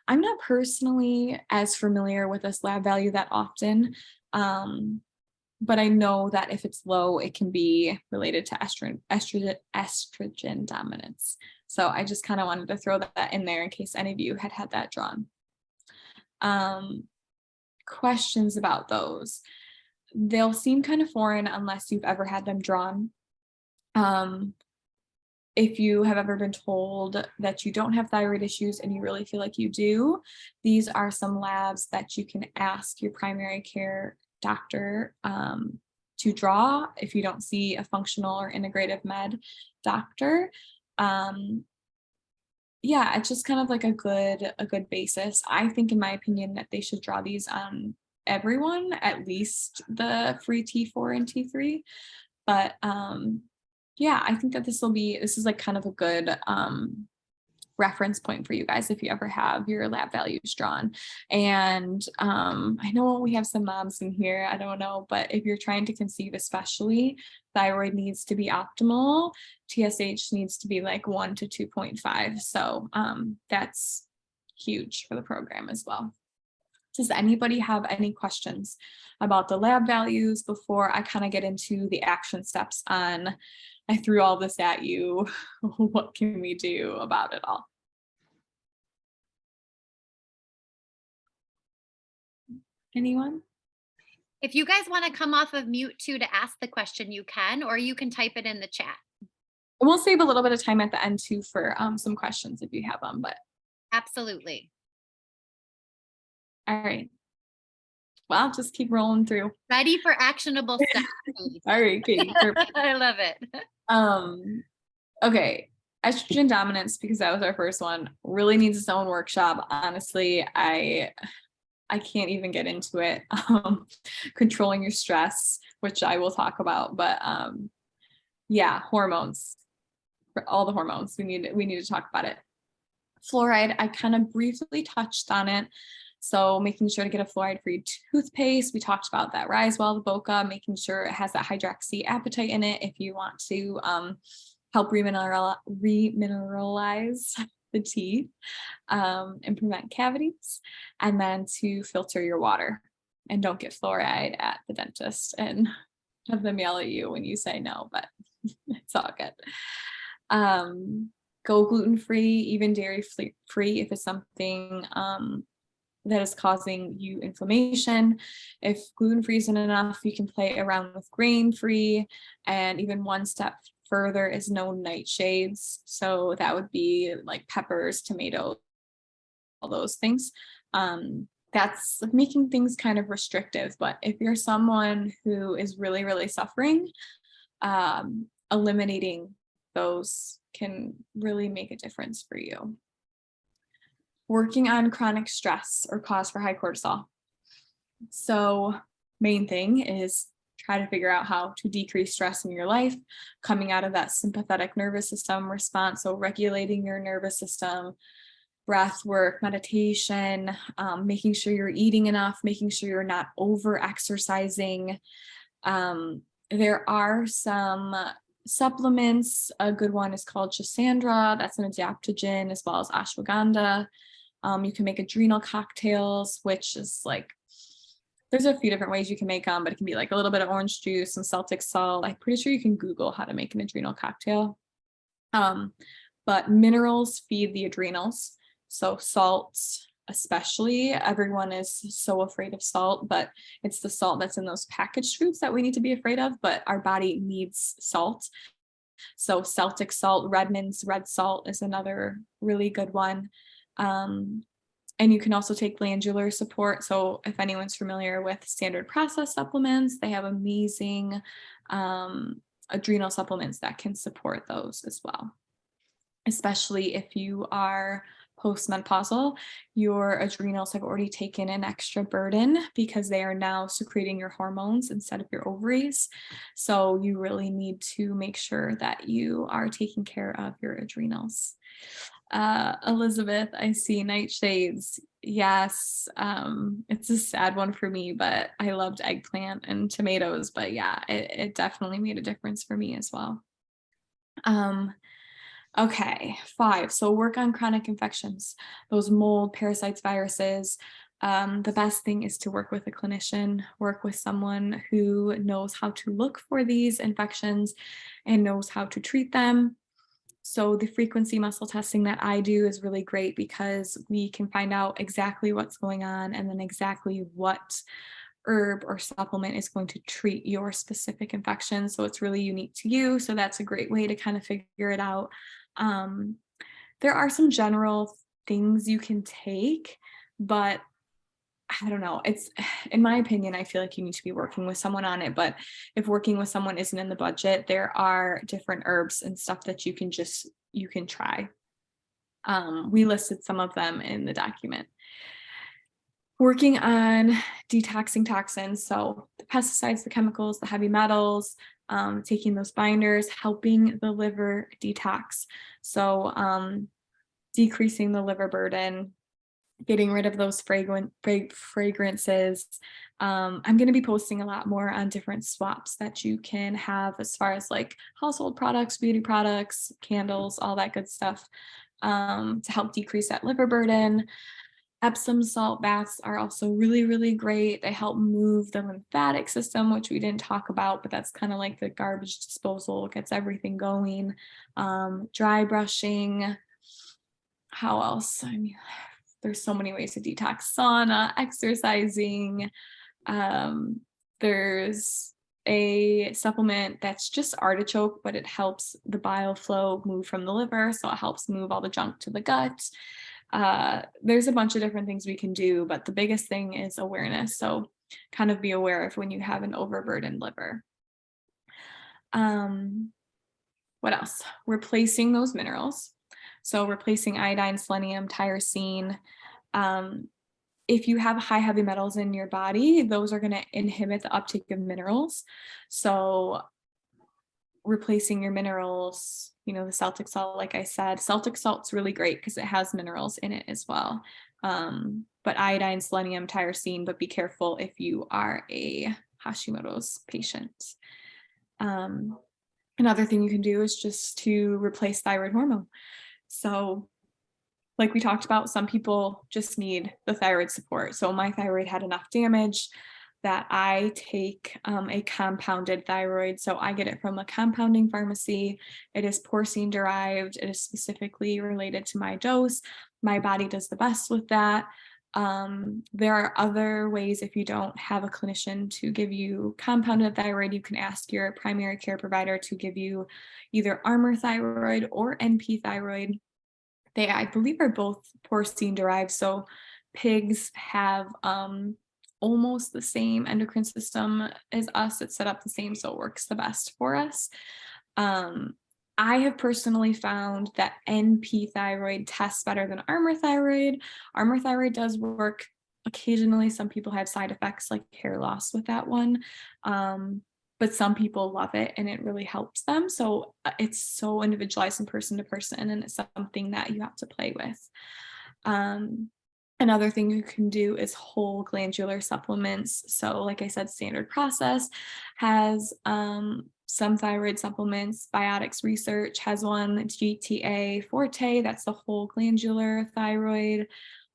I'm not personally as familiar with this lab value that often, but I know that if it's low, it can be related to estrogen dominance. So I just kind of wanted to throw that in there in case any of you had that drawn. Questions about those. They'll seem kind of foreign unless you've ever had them drawn. If you have ever been told that you don't have thyroid issues and you really feel like you do, these are some labs that you can ask your primary care doctor to draw if you don't see a functional or integrative med doctor. Yeah, it's just kind of like a good basis. I think, in my opinion, that they should draw these on everyone, at least the free T4 and T3. But yeah, I think that this is like kind of a good reference point for you guys if you ever have your lab values drawn. And I know we have some moms in here, I don't know, but if you're trying to conceive, especially, thyroid needs to be optimal. TSH needs to be like 1 to 2.5. So that's huge for the program as well. Does anybody have any questions about the lab values before I kind of get into the action steps on, I threw all this at you, what can we do about it all? Anyone? If you guys want to come off of mute too to ask the question, you can, or you can type it in the chat. And we'll save a little bit of time at the end too for some questions if you have them, but Absolutely. all right. Well, just keep rolling through. Ready for actionable steps. All right, Katie. Perfect. I love it. Okay. Estrogen dominance, because that was our first one, really needs its own workshop. Honestly, I can't even get into it. Controlling your stress, which I will talk about, but yeah, hormones, all the hormones. We need to talk about it. Fluoride, I kind of briefly touched on it. So making sure to get a fluoride-free toothpaste. We talked about that Risewell, the Boca, making sure it has that hydroxyapatite in it if you want to help remineralize the teeth and prevent cavities, and then to filter your water. And don't get fluoride at the dentist and have them yell at you when you say no, but it's all good. Go gluten-free, even dairy-free if it's something that is causing you inflammation. If gluten-free isn't enough, you can play around with grain-free, and even one step further is no nightshades. So that would be like peppers, tomatoes, all those things. That's making things kind of restrictive. But if you're someone who is really, really suffering, eliminating those can really make a difference for you. Working on chronic stress or cause for high cortisol. So main thing is try to figure out how to decrease stress in your life, coming out of that sympathetic nervous system response. So regulating your nervous system, breath work, meditation, making sure you're eating enough, making sure you're not over exercising. There are some supplements. A good one is called Chisandra. That's an adaptogen, as well as ashwagandha. You can make adrenal cocktails, which is like, there's a few different ways you can make them, but it can be like a little bit of orange juice, some Celtic salt. I'm pretty sure you can Google how to make an adrenal cocktail. But minerals feed the adrenals. So salt, especially, everyone is so afraid of salt, but it's the salt that's in those packaged foods that we need to be afraid of, but our body needs salt. So Celtic salt, Redmond's red salt is another really good one. And you can also take glandular support. So if anyone's familiar with standard process supplements, they have amazing adrenal supplements that can support those as well. Especially if you are postmenopausal, your adrenals have already taken an extra burden because they are now secreting your hormones instead of your ovaries. So you really need to make sure that you are taking care of your adrenals. Elizabeth, I see nightshades. Yes, it's a sad one for me, but I loved eggplant and tomatoes. But yeah, it definitely made a difference for me as well. Okay, 5. So work on chronic infections, those mold, parasites, viruses. The best thing is to work with a clinician, work with someone who knows how to look for these infections and knows how to treat them. So the frequency muscle testing that I do is really great because we can find out exactly what's going on and then exactly what herb or supplement is going to treat your specific infection. So it's really unique to you. So that's a great way to kind of figure it out. There are some general things you can take, but I don't know. It's, in my opinion, I feel like you need to be working with someone on it. But if working with someone isn't in the budget, there are different herbs and stuff that you can try. We listed some of them in the document. Working on detoxing toxins. So the pesticides, the chemicals, the heavy metals, taking those binders, helping the liver detox. So decreasing the liver burden, getting rid of those fragrances. I'm going to be posting a lot more on different swaps that you can have as far as like household products, beauty products, candles, all that good stuff to help decrease that liver burden. Epsom salt baths are also really, really great. They help move the lymphatic system, which we didn't talk about, but that's kind of like the garbage disposal, gets everything going. Dry brushing. How else? I mean, there's so many ways to detox. Sauna, exercising. There's a supplement that's just artichoke, but it helps the bile flow move from the liver. So it helps move all the junk to the gut. There's a bunch of different things we can do, but the biggest thing is awareness. So kind of be aware of when you have an overburdened liver. What else? Replacing those minerals. So replacing iodine, selenium, tyrosine. If you have high heavy metals in your body, those are going to inhibit the uptake of minerals. So replacing your minerals, the Celtic salt, like I said, Celtic salt's really great because it has minerals in it as well. But iodine, selenium, tyrosine, but be careful if you are a Hashimoto's patient. Another thing you can do is just to replace thyroid hormone. So like we talked about, some people just need the thyroid support. So my thyroid had enough damage that I take a compounded thyroid. So I get it from a compounding pharmacy. It is porcine derived. It is specifically related to my dose. My body does the best with that. There are other ways if you don't have a clinician to give you compounded thyroid, you can ask your primary care provider to give you either Armour thyroid or NP thyroid. They, I believe, are both porcine derived. So pigs have almost the same endocrine system as us. It's set up the same, so it works the best for us. I have personally found that NP thyroid tests better than Armour thyroid. Armour thyroid does work occasionally. Some people have side effects like hair loss with that one. But some people love it and it really helps them. So it's so individualized from person to person, and it's something that you have to play with. Another thing you can do is whole glandular supplements. So like I said, Standard Process has some thyroid supplements. Biotics Research has one, GTA Forte, that's the whole glandular thyroid.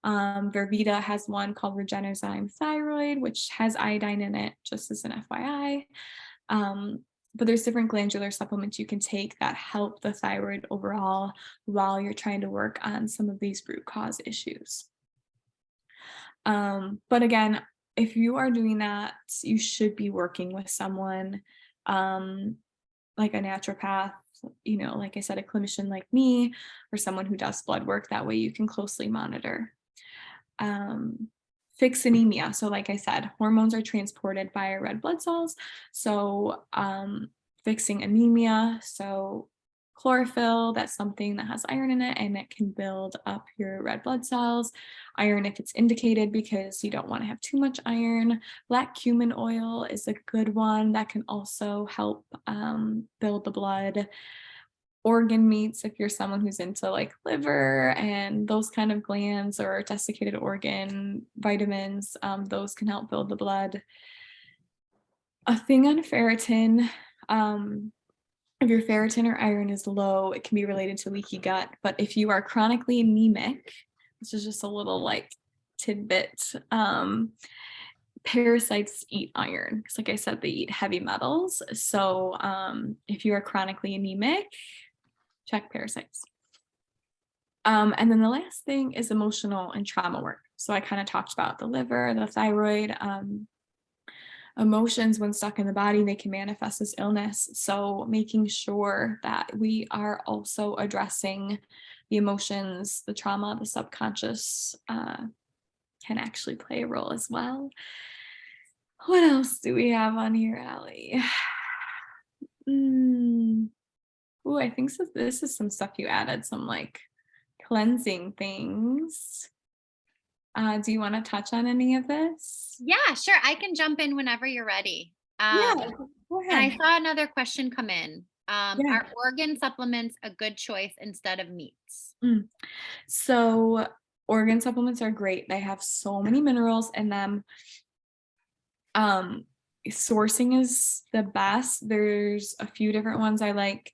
Vervita has one called Regenerzyme Thyroid, which has iodine in it, just as an FYI. But there's different glandular supplements you can take that help the thyroid overall while you're trying to work on some of these root cause issues. But again, if you are doing that, you should be working with someone like a naturopath, like I said, a clinician like me, or someone who does blood work. That way you can closely monitor. Fix anemia. So like I said, hormones are transported by our red blood cells. So fixing anemia. So chlorophyll, that's something that has iron in it and it can build up your red blood cells. Iron if it's indicated, because you don't want to have too much iron. Black cumin oil is a good one that can also help build the blood. Organ meats, if you're someone who's into like liver and those kind of glands, or desiccated organ vitamins, those can help build the blood. A thing on ferritin, if your ferritin or iron is low, it can be related to leaky gut. But if you are chronically anemic, this is just a little like tidbit, parasites eat iron, because like I said, they eat heavy metals. So if you are chronically anemic, check parasites. And then the last thing is emotional and trauma work. So I kind of talked about the liver, the thyroid. Emotions, when stuck in the body, they can manifest as illness. So making sure that we are also addressing the emotions, the trauma, the subconscious can actually play a role as well. What else do we have on here, Allie? Ooh, I think so. This is some stuff you added, some like cleansing things. Do you want to touch on any of this? Yeah, sure. I can jump in whenever you're ready. Yeah, go And I ahead. saw another question come in. Yeah. Are organ supplements a good choice instead of meats? So organ supplements are great. They have so many minerals in them. Sourcing is the best. There's a few different ones I like.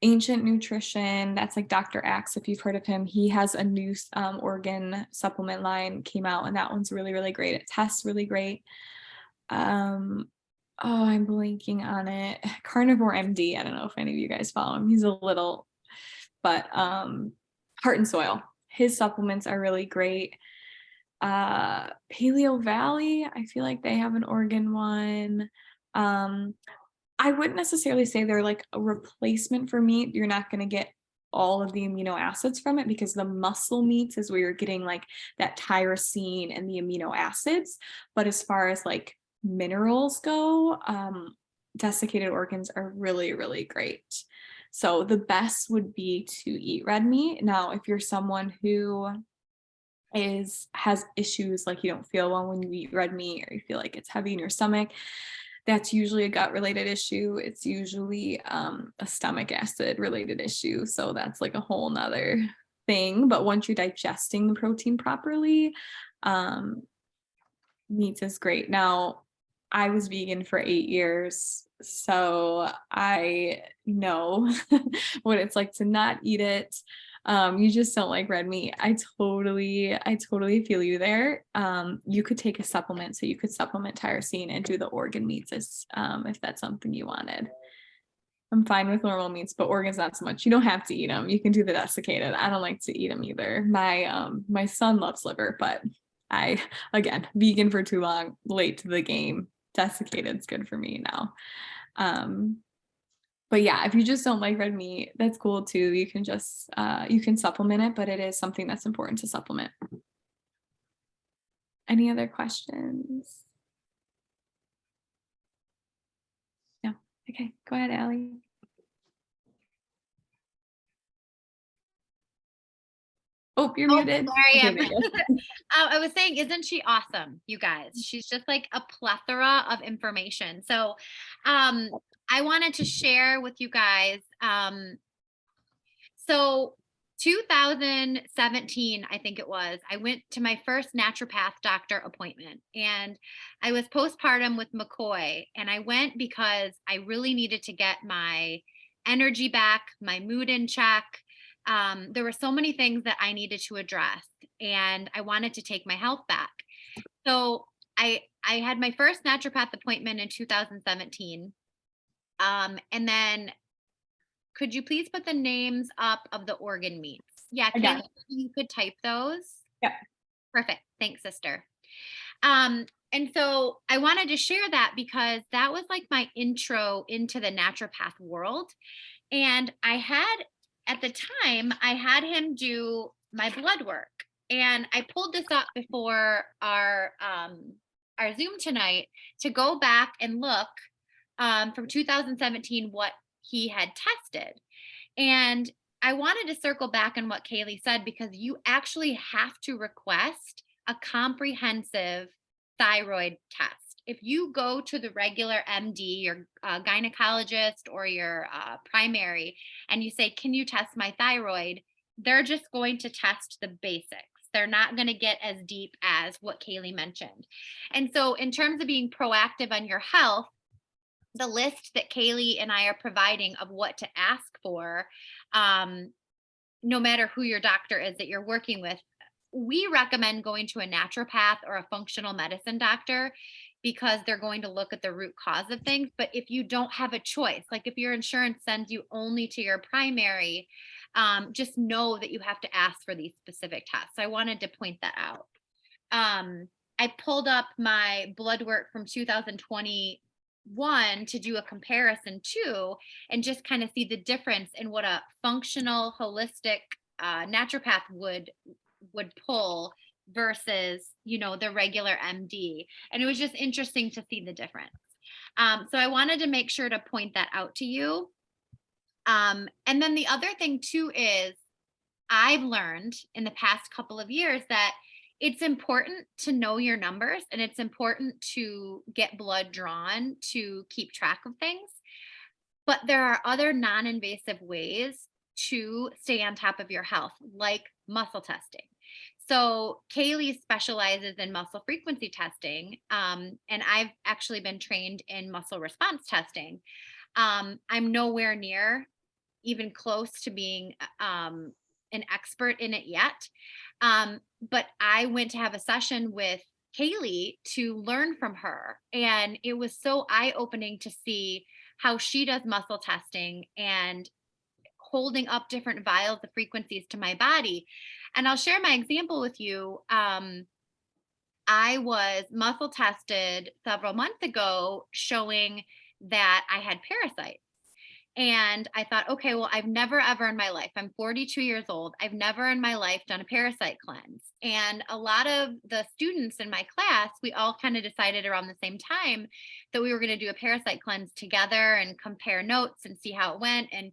Ancient Nutrition, that's like Dr. Axe, if you've heard of him. He has a new organ supplement line came out, and that one's really, really great. It tests really great. I'm blanking on it. Carnivore MD, I don't know if any of you guys follow him. He's a little, but Heart and Soil, his supplements are really great. Paleo Valley, I feel like they have an organ one. I wouldn't necessarily say they're like a replacement for meat. You're not going to get all of the amino acids from it, because the muscle meats is where you're getting like that tyrosine and the amino acids. But as far as like minerals go, desiccated organs are really, really great. So the best would be to eat red meat. Now, if you're someone who has issues like you don't feel well when you eat red meat, or you feel like it's heavy in your stomach, that's usually a gut related issue. It's usually a stomach acid related issue. So that's like a whole nother thing. But once you're digesting the protein properly, meat is great. Now, I was vegan for 8 years, so I know what it's like to not eat it. You just don't like red meat. I totally feel you there. You could take a supplement, so you could supplement tyrosine and do the organ meats if that's something you wanted. I'm fine with normal meats, but organs not so much. You don't have to eat them. You can do the desiccated. I don't like to eat them either. My son loves liver, but again, vegan for too long, late to the game. Desiccated is good for me now. But yeah, if you just don't like red meat, that's cool too. You can just you can supplement it, but it is something that's important to supplement. Any other questions? No. Okay, go ahead, Allie. Oh, you're muted. Sorry, Okay, there you go. I was saying, isn't she awesome, you guys? She's just like a plethora of information. So I wanted to share with you guys. So 2017, I think it was, I went to my first naturopath doctor appointment, and I was postpartum with McCoy, and I went because I really needed to get my energy back, my mood in check. There were so many things that I needed to address, and I wanted to take my health back. So I had my first naturopath appointment in 2017. And then could you please put the names up of the organ meats? Yeah, I got Kailey, you could type those. Yeah. Perfect. Thanks, sister. And so I wanted to share that because that was like my intro into the naturopath world. And at the time, I had him do my blood work. And I pulled this up before our Zoom tonight to go back and look from 2017 what he had tested. And I wanted to circle back on what Kailey said, because you actually have to request a comprehensive thyroid test. If you go to the regular MD, your gynecologist, or your primary, and you say, can you test my thyroid? They're just going to test the basics. They're not going to get as deep as what Kailey mentioned. And so in terms of being proactive on your health, the list that Kailey and I are providing of what to ask for, no matter who your doctor is that you're working with, we recommend going to a naturopath or a functional medicine doctor, because they're going to look at the root cause of things. But if you don't have a choice, like if your insurance sends you only to your primary, just know that you have to ask for these specific tests. So I wanted to point that out. I pulled up my blood work from 2021 to do a comparison too, and just kind of see the difference in what a functional holistic naturopath would pull versus, the regular MD. And it was just interesting to see the difference. So I wanted to make sure to point that out to you. And then the other thing too is I've learned in the past couple of years that it's important to know your numbers, and it's important to get blood drawn to keep track of things. But there are other non-invasive ways to stay on top of your health, like muscle testing. So Kailey specializes in muscle frequency testing, and I've actually been trained in muscle response testing. I'm nowhere near even close to being an expert in it yet. But I went to have a session with Kailey to learn from her. And it was so eye-opening to see how she does muscle testing and holding up different vials of frequencies to my body. And I'll share my example with you. I I was muscle tested several months ago showing that I had parasites. And I thought, okay, well, I've never ever in my life, I'm 42 years old, I've never in my life done a parasite cleanse. And a lot of the students in my class, we all kind of decided around the same time that we were going to do a parasite cleanse together and compare notes and see how it went. And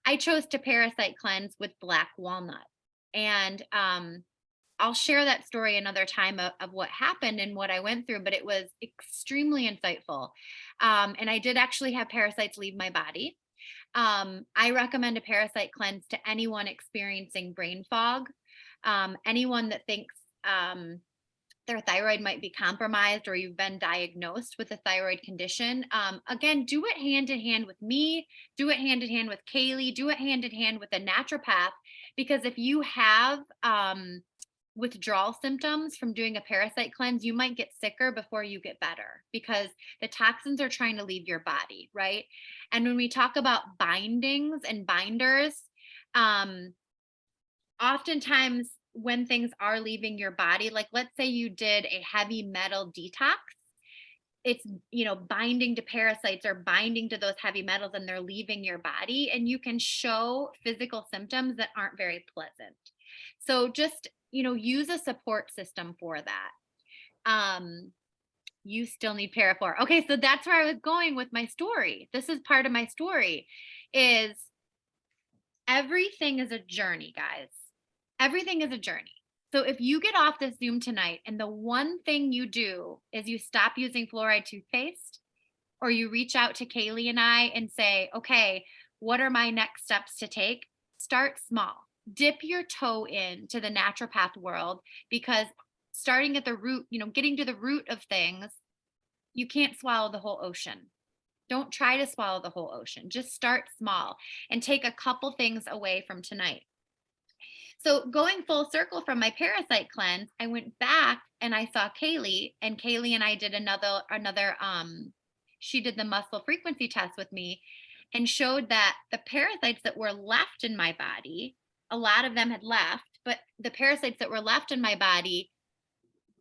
I chose to parasite cleanse with black walnut. And I'll share that story another time of what happened and what I went through, but it was extremely insightful. And I did actually have parasites leave my body. I recommend a parasite cleanse to anyone experiencing brain fog, anyone that thinks their thyroid might be compromised or you've been diagnosed with a thyroid condition. Again, do it hand in hand with me, do it hand in hand with Kailey, do it hand in hand with a naturopath, because if you have withdrawal symptoms from doing a parasite cleanse, you might get sicker before you get better because the toxins are trying to leave your body, right? And when we talk about bindings and binders, oftentimes when things are leaving your body, like let's say you did a heavy metal detox, it's, you know, binding to parasites or binding to those heavy metals and they're leaving your body, and you can show physical symptoms that aren't very pleasant. So just, you know, use a support system for that. You still need Parafor. Okay, so that's where I was going with my story. This is part of my story, is everything is a journey, guys. Everything is a journey. So if you get off this Zoom tonight and the one thing you do is you stop using fluoride toothpaste, or you reach out to Kailey and I and say, okay, what are my next steps to take? Start small. Dip your toe into the naturopath world, because starting at the root, you know, getting to the root of things, you can't swallow the whole ocean. Don't try to swallow the whole ocean. Just start small and take a couple things away from tonight. So going full circle from my parasite cleanse, I went back and I saw Kailey, and Kailey and I did another she did the muscle frequency test with me and showed that the parasites that were left in my body, a lot of them had left, but the parasites that were left in my body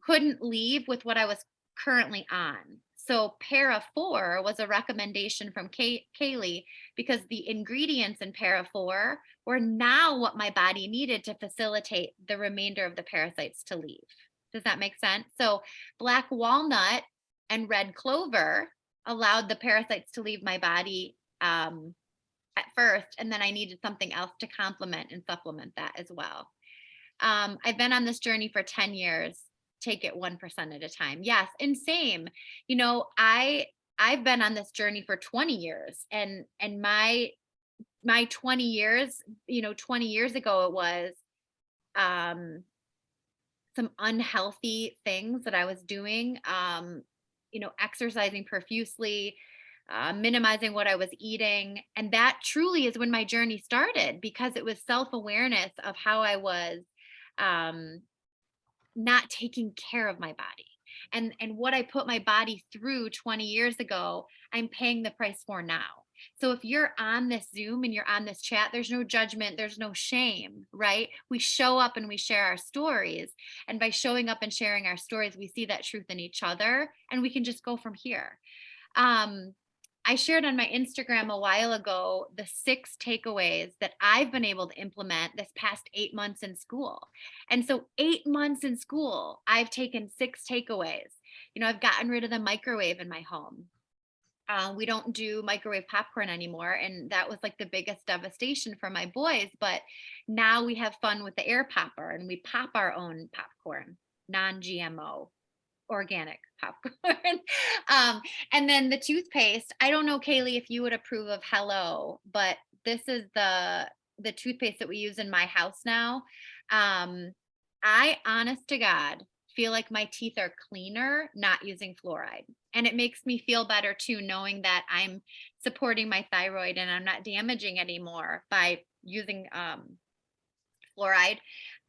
couldn't leave with what I was currently on. So Para4 was a recommendation from Kailey, because the ingredients in Para4 were now what my body needed to facilitate the remainder of the parasites to leave. Does that make sense? So black walnut and red clover allowed the parasites to leave my body at first, and then I needed something else to complement and supplement that as well. I've been on this journey for 10 years. Take it 1% at a time. Yes. And same, you know, I've been on this journey for 20 years, and my 20 years, you know, 20 years ago, it was some unhealthy things that I was doing, you know, exercising profusely, minimizing what I was eating. And that truly is when my journey started, because it was self-awareness of how I was not taking care of my body. And what I put my body through 20 years ago, I'm paying the price for now. So if you're on this Zoom and you're on this chat, there's no judgment, there's no shame, right? We show up and we share our stories. And by showing up and sharing our stories, we see that truth in each other, and we can just go from here. I shared on my Instagram a while ago the 6 takeaways that I've been able to implement this past 8 months in school. And so 8 months in school, I've taken 6 takeaways. You know, I've gotten rid of the microwave in my home. We don't do microwave popcorn anymore. And that was like the biggest devastation for my boys. But now we have fun with the air popper, and we pop our own popcorn, non-GMO. Organic popcorn. And then the toothpaste. I don't know, Kailey, if you would approve of Hello, but this is the toothpaste that we use in my house now. I, honest to God, feel like my teeth are cleaner not using fluoride. And it makes me feel better too, knowing that I'm supporting my thyroid and I'm not damaging anymore by using fluoride.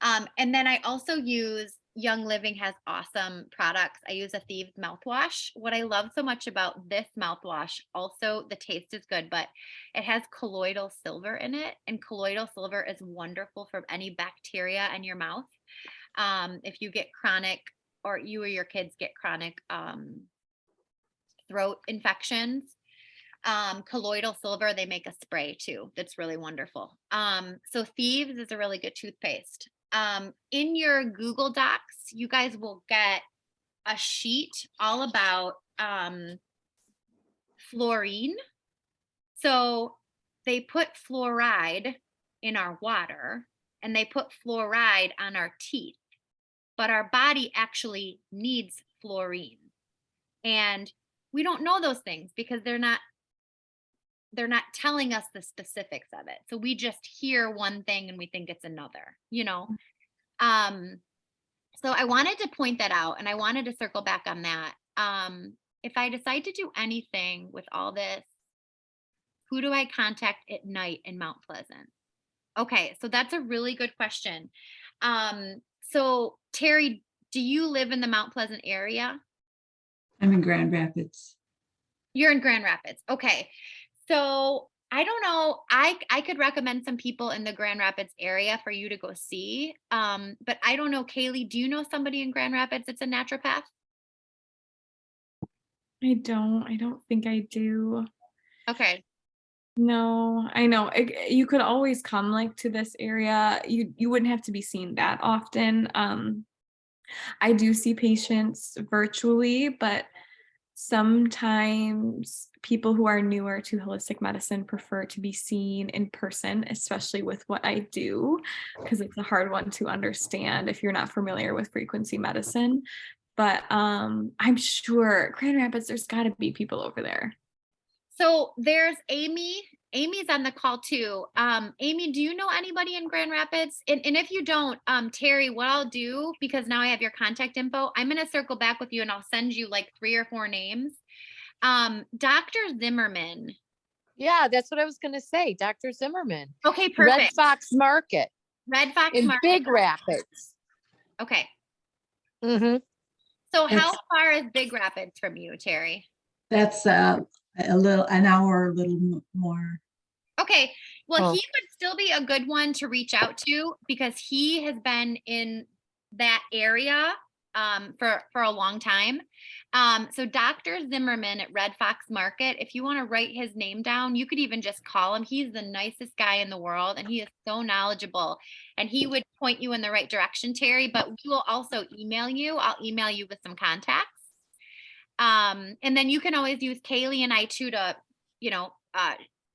And then I also use, Young Living has awesome products. I use a Thieves mouthwash. What I love so much about this mouthwash, also the taste is good, but it has colloidal silver in it. And colloidal silver is wonderful for any bacteria in your mouth. If you get chronic or you or your kids get chronic throat infections, colloidal silver, they make a spray too. That's really wonderful. So Thieves is a really good toothpaste. In your Google Docs, you guys will get a sheet all about fluorine. So they put fluoride in our water and they put fluoride on our teeth, but our body actually needs fluorine. And we don't know those things because they're not telling us the specifics of it. So we just hear one thing and we think it's another, you know? So I wanted to point that out and I wanted to circle back on that. If I decide to do anything with all this, who do I contact at night in Mount Pleasant? Okay, so that's a really good question. So Terry, do you live in the Mount Pleasant area? I'm in Grand Rapids. You're in Grand Rapids. Okay. So I don't know. I could recommend some people in the Grand Rapids area for you to go see. But I don't know, Kailey, do you know somebody in Grand Rapids that's a naturopath? I don't think I do. Okay. No, I know. You could always come like to this area. You wouldn't have to be seen that often. I do see patients virtually, but sometimes people who are newer to holistic medicine prefer to be seen in person, especially with what I do, because it's a hard one to understand if you're not familiar with frequency medicine. But I'm sure Grand Rapids, there's got to be people over there. So there's Amy. Amy's on the call too. Amy, do you know anybody in Grand Rapids? And if you don't, Terry, what I'll do, because now I have your contact info, I'm going to circle back with you and I'll send you like 3 or 4 names. Dr. Zimmerman. Yeah, that's what I was going to say. Dr. Zimmerman. Okay, perfect. Red Fox Market Red Fox in Market. Big Rapids. Okay. Mm-hmm. So how far is Big Rapids from you, Terry? That's an hour, a little more. Okay. Well, Oh. he would still be a good one to reach out to because he has been in that area for a long time. So Dr. Zimmerman at Red Fox Market, if you want to write his name down, you could even just call him. He's the nicest guy in the world and he is so knowledgeable and he would point you in the right direction, Terry, but we will also email you. I'll email you with some contacts. And then you can always use Kailey and I too to,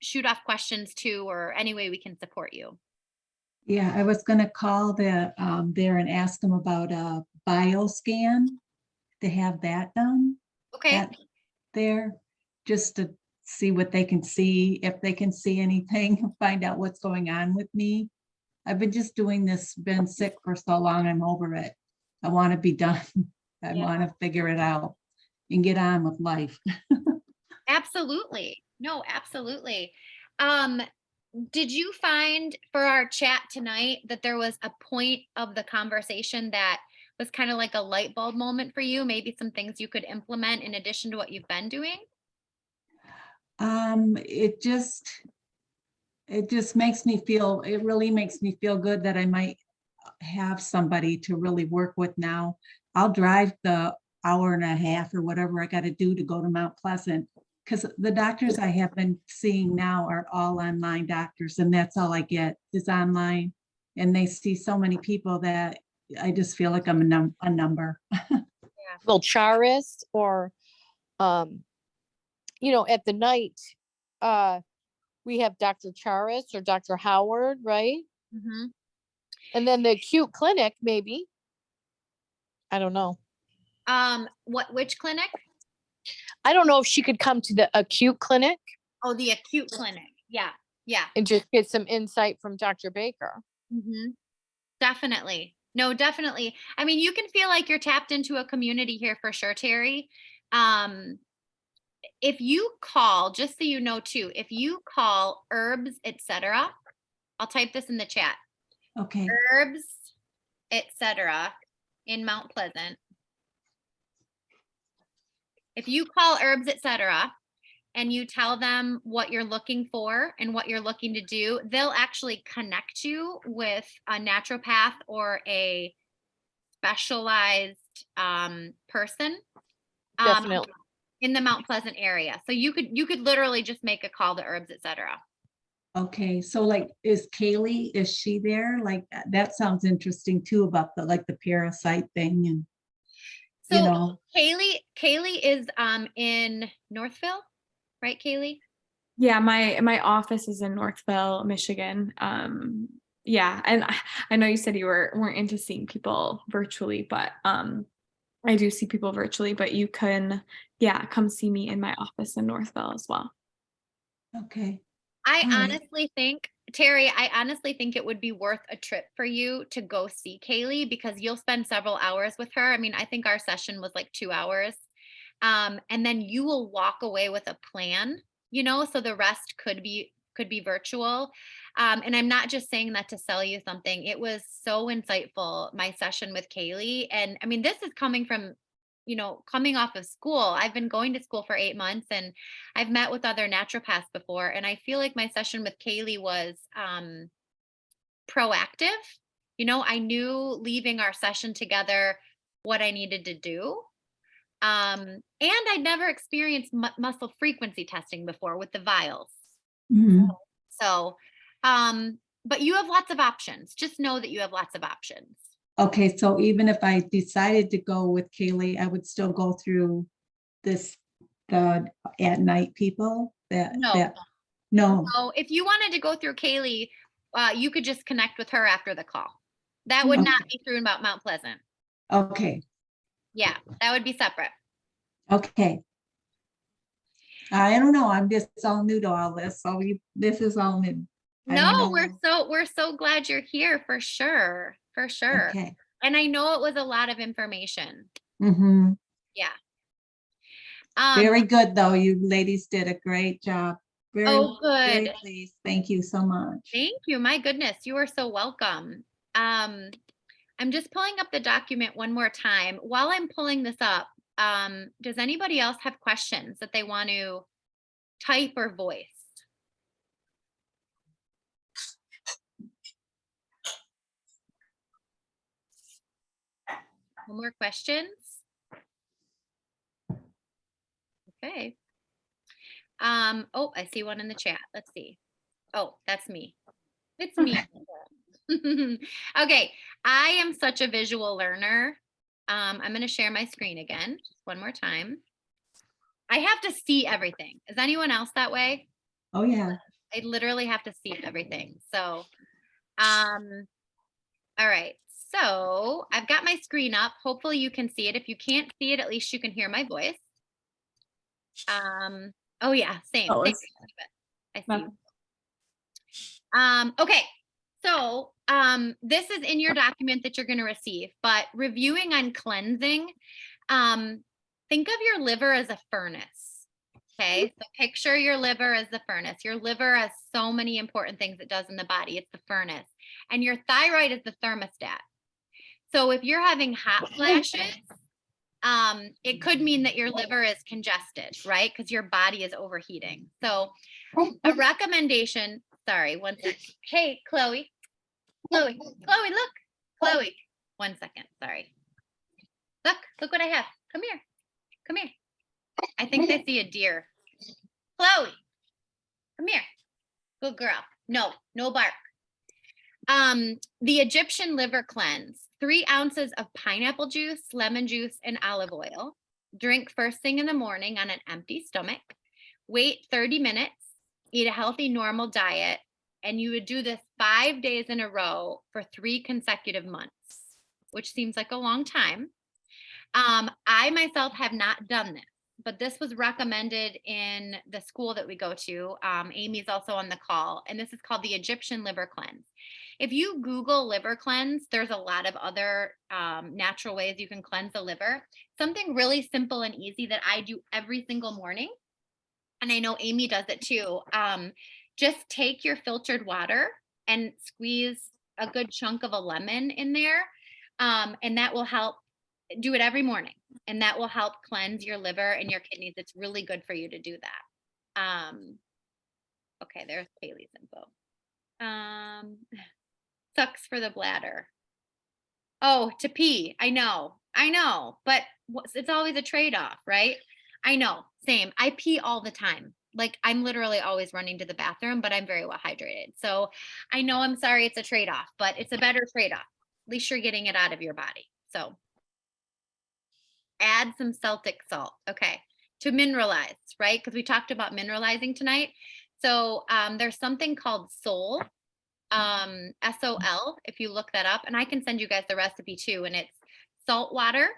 shoot off questions too, or any way we can support you. Yeah, I was going to call there and ask them about a bioscan to have that done. Okay. There, just to see what they can see, if they can see anything, find out what's going on with me. I've been just doing this, been sick for so long, I'm over it. I want to be done. I want to figure it out and get on with life. Absolutely. No, absolutely. Did you find for our chat tonight that there was a point of the conversation that was kind of like a light bulb moment for you? Maybe some things you could implement in addition to what you've been doing? It just makes me feel, it really makes me feel good that I might have somebody to really work with now. I'll drive the hour and a half or whatever I got to do to go to Mount Pleasant, because the doctors I have been seeing now are all online doctors, and that's all I get is online. And they see so many people that I just feel like I'm a number. Well, Charis or, at the night, we have Dr. Charis or Dr. Howard, right? Mm-hmm. And then the acute clinic, maybe. I don't know. Which clinic? I don't know if she could come to the acute clinic. Oh, the acute clinic. Yeah. Yeah. And just get some insight from Dr. Baker. Mm-hmm. Definitely. No, definitely. I mean, you can feel like you're tapped into a community here for sure, Terry. If you call, just so you know too, if you call herbs, etc., I'll type this in the chat. Okay. Herbs, etc., in Mount Pleasant. If you call herbs, etc., and you tell them what you're looking for and what you're looking to do, they'll actually connect you with a naturopath or a specialized person Definitely. in the Mount Pleasant area. So you could literally just make a call to Herbs, etc. Okay, so like, is Kailey, is she there? Like, that sounds interesting too, about the, like, the parasite thing and, you So know, Kailey is in Northville, right, Kailey? Yeah, my office is in Northville, Michigan. Yeah, and I know you said you weren't into seeing people virtually, but I do see people virtually, but you can, yeah, come see me in my office in Northville as well. okay. I All right. honestly think, Terry, I honestly think it would be worth a trip for you to go see Kailey, because you'll spend several hours with her. I mean, I think our session was like 2 hours. And then you will walk away with a plan, so the rest could be virtual. And I'm not just saying that to sell you something. It was so insightful, my session with Kailey. And I mean, this is coming from, coming off of school. I've been going to school for 8 months, and I've met with other naturopaths before. And I feel like my session with Kailey was proactive. I knew leaving our session together what I needed to do. And I'd never experienced muscle frequency testing before with the vials. Mhm. So, but you have lots of options. Just know that you have lots of options. Okay, so even if I decided to go with Kailey, I would still go through the at night people No. no, So if you wanted to go through Kailey, you could just connect with her after the call. That would not be through about Mount Pleasant. okay, Yeah, that would be separate. okay. I don't know, I'm just all new to all this, so this is all new. I don't No, know. we're so glad you're here, for sure. For sure. Okay. And I know it was a lot of information. Mm-hmm. Yeah. Very good, though. You ladies did a great job. Very, Oh, very good. pleased. Thank you so much. Thank you. My goodness, you are so welcome. I'm just pulling up the document one more time. While I'm pulling this up, does anybody else have questions that they want to type or voice? No more questions? Okay. Oh, I see one in the chat. Let's see. Oh, that's me. It's me. Okay, I am such a visual learner. I'm going to share my screen again, just one more time. I have to see everything. Is anyone else that way? Oh, yeah. I literally have to see everything. So, all right. So I've got my screen up. Hopefully you can see it. If you can't see it, at least you can hear my voice. Oh yeah, same. Oh, Same. I see you. Okay. So this is in your document that you're going to receive, but reviewing on cleansing, think of your liver as a furnace. Okay, so picture your liver as the furnace. Your liver has so many important things it does in the body. It's the furnace. And your thyroid is the thermostat. So if you're having hot flashes, it could mean that your liver is congested, right? Because your body is overheating. So a recommendation, sorry, one second. Hey, Chloe, look, Chloe, 1 second, sorry. Look what I have. Come here. I think I see a deer. Chloe, come here. Good girl. No bark. The Egyptian liver cleanse, 3 ounces of pineapple juice, lemon juice, and olive oil. Drink first thing in the morning on an empty stomach. Wait 30 minutes. Eat a healthy, normal diet. And you would do this 5 days in a row for 3 consecutive months, which seems like a long time. I myself have not done this, but this was recommended in the school that we go to. Amy's also on the call, and this is called the Egyptian liver cleanse. If you Google liver cleanse, there's a lot of other natural ways you can cleanse the liver. Something really simple and easy that I do every single morning, and I know Amy does it too. Just take your filtered water and squeeze a good chunk of a lemon in there, and that will help. Do it every morning, and that will help cleanse your liver and your kidneys. It's really good for you to do that. Okay, there's Kailey's info. Sucks for the bladder. Oh, to pee. I know. But it's always a trade-off, right? I know. Same. I pee all the time. Like I'm literally always running to the bathroom, but I'm very well hydrated. So I know, I'm sorry, it's a trade-off, but it's a better trade-off. At least you're getting it out of your body. So add some Celtic salt. Okay. To mineralize, right? Because we talked about mineralizing tonight. So there's something called SOL, SOL, if you look that up, and I can send you guys the recipe too. And it's salt water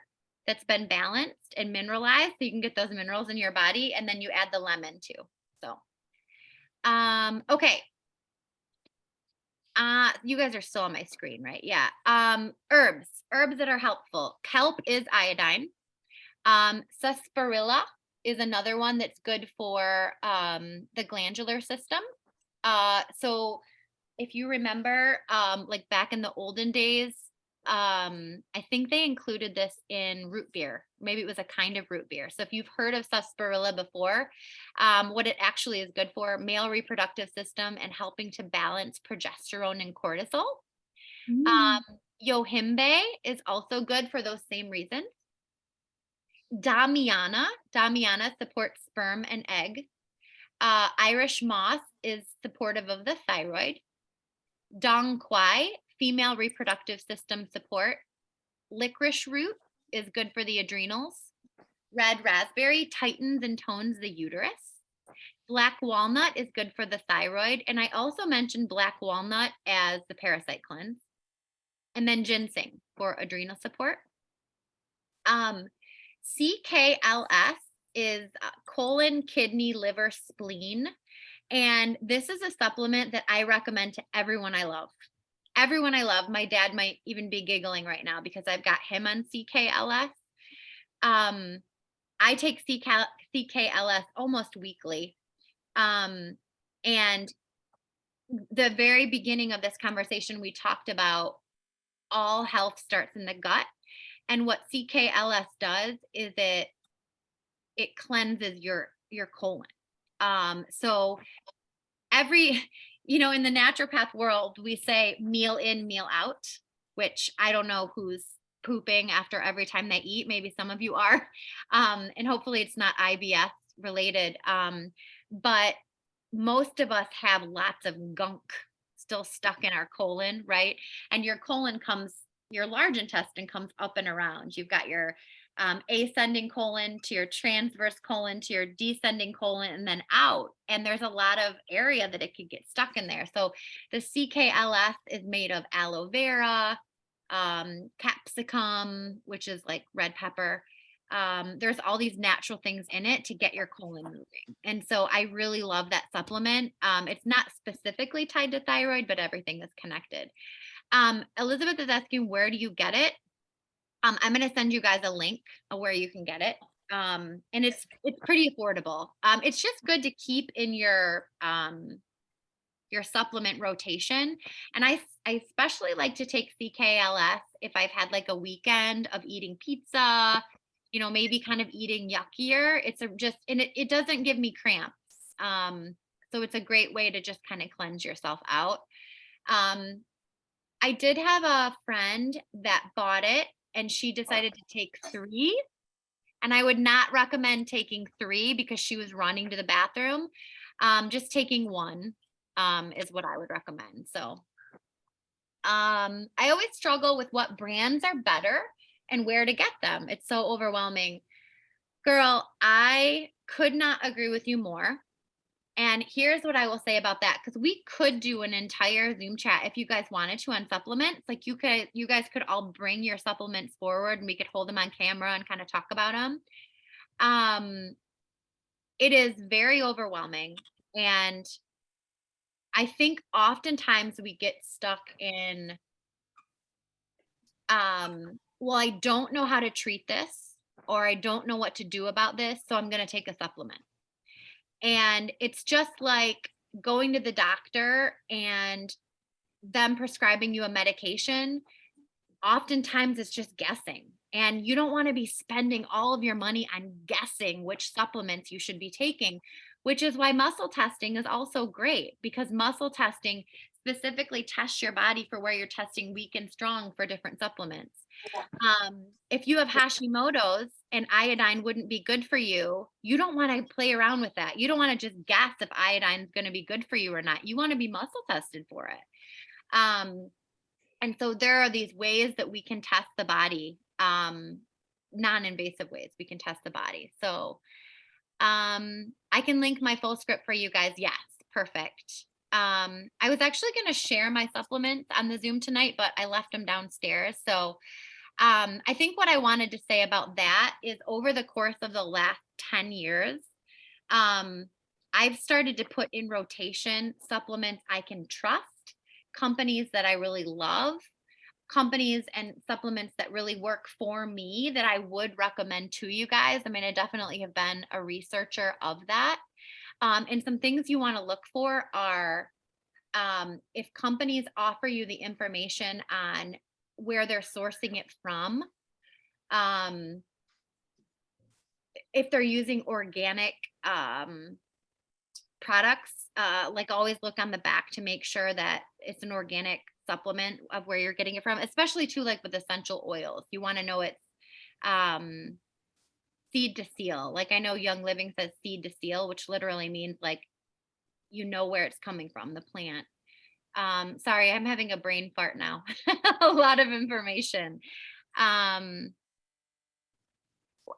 that's been balanced and mineralized, so you can get those minerals in your body, and then you add the lemon too. So, okay. You guys are still on my screen, right? Yeah. Herbs that are helpful. Kelp is iodine. Sarsaparilla is another one that's good for the glandular system. So if you remember, like back in the olden days, I think they included this in root beer. Maybe it was a kind of root beer. So if you've heard of sarsaparilla before, what it actually is good for, male reproductive system and helping to balance progesterone and cortisol. Yohimbe is also good for those same reasons. Damiana supports sperm and egg. Irish moss is supportive of the thyroid. Dong quai, female reproductive system support. Licorice root is good for the adrenals. Red raspberry tightens and tones the uterus. Black walnut is good for the thyroid. And I also mentioned black walnut as the parasite cleanse. And then ginseng for adrenal support. CKLS is colon, kidney, liver, spleen. And this is a supplement that I recommend to everyone I love. Everyone I love. My dad might even be giggling right now because I've got him on CKLS. I take CKLS almost weekly. And the very beginning of this conversation, we talked about all health starts in the gut. And what CKLS does is it cleanses your colon. So every, in the naturopath world, we say meal in, meal out, which I don't know who's pooping after every time they eat. Maybe some of you are. And hopefully it's not IBS related. But most of us have lots of gunk still stuck in our colon, right? And your colon your large intestine comes up and around. You've got your ascending colon to your transverse colon to your descending colon and then out. And there's a lot of area that it could get stuck in there. So the CKLS is made of aloe vera, capsicum, which is like red pepper. There's all these natural things in it to get your colon moving. And so I really love that supplement. It's not specifically tied to thyroid, but everything is connected. Elizabeth is asking, where do you get it? I'm going to send you guys a link of where you can get it. And it's pretty affordable. It's just good to keep in your supplement rotation. And I especially like to take CKLS if I've had like a weekend of eating pizza, maybe kind of eating yuckier. And it doesn't give me cramps. So it's a great way to just kind of cleanse yourself out. I did have a friend that bought it and she decided to take 3. And I would not recommend taking 3 because she was running to the bathroom. Just taking 1 is what I would recommend. So I always struggle with what brands are better and where to get them. It's so overwhelming. Girl, I could not agree with you more. And here's what I will say about that, because we could do an entire Zoom chat if you guys wanted to on supplements. Like you guys could all bring your supplements forward and we could hold them on camera and kind of talk about them. It is very overwhelming. And I think oftentimes we get stuck in, well, I don't know how to treat this, or I don't know what to do about this, so I'm going to take a supplement. And it's just like going to the doctor and them prescribing you a medication. Oftentimes it's just guessing. And you don't want to be spending all of your money on guessing which supplements you should be taking, which is why muscle testing is also great, because muscle testing specifically test your body for where you're testing weak and strong for different supplements. If you have Hashimoto's and iodine wouldn't be good for you, you don't want to play around with that. You don't want to just guess if iodine is going to be good for you or not. You want to be muscle tested for it. And so there are these ways that we can test the body, non-invasive ways we can test the body. So I can link my full script for you guys. Yes, perfect. I was actually going to share my supplements on the Zoom tonight, but I left them downstairs. So I think what I wanted to say about that is over the course of the last 10 years, I've started to put in rotation supplements I can trust, companies that I really love, companies and supplements that really work for me that I would recommend to you guys. I mean, I definitely have been a researcher of that. And some things you want to look for are if companies offer you the information on where they're sourcing it from, if they're using organic products, like always look on the back to make sure that it's an organic supplement of where you're getting it from, especially too, like with essential oils. You want to know it's seed to seal. Like I know Young Living says seed to seal, which literally means like, you know where it's coming from, the plant. Sorry, I'm having a brain fart now. A lot of information. And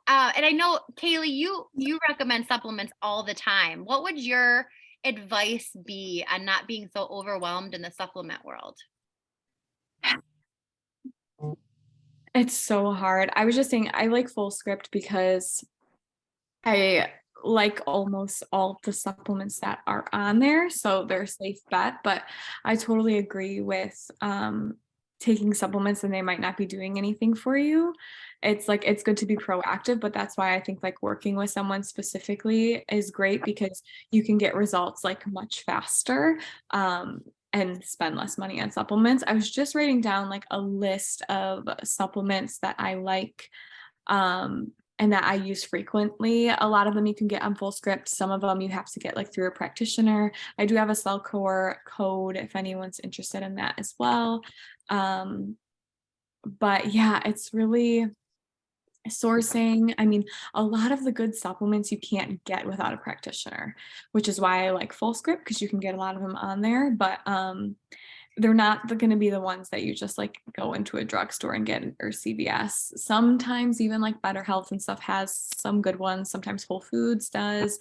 I know, Kailey, you recommend supplements all the time. What would your advice be on not being so overwhelmed in the supplement world? It's so hard. I was just saying I like full script because I like almost all the supplements that are on there, so they're a safe bet. But I totally agree with taking supplements and they might not be doing anything for you. It's like it's good to be proactive, but that's why I think like working with someone specifically is great because you can get results like much faster and spend less money on supplements. I was just writing down like a list of supplements that I like and that I use frequently. A lot of them you can get on full script. Some of them you have to get like through a practitioner. I do have a Cellcore code if anyone's interested in that as well. But yeah, it's really sourcing. I mean, a lot of the good supplements you can't get without a practitioner, which is why I like full script because you can get a lot of them on there, but they're not going to be the ones that you just like go into a drugstore and get or CVS. Sometimes even like Better Health and stuff has some good ones. Sometimes Whole Foods does.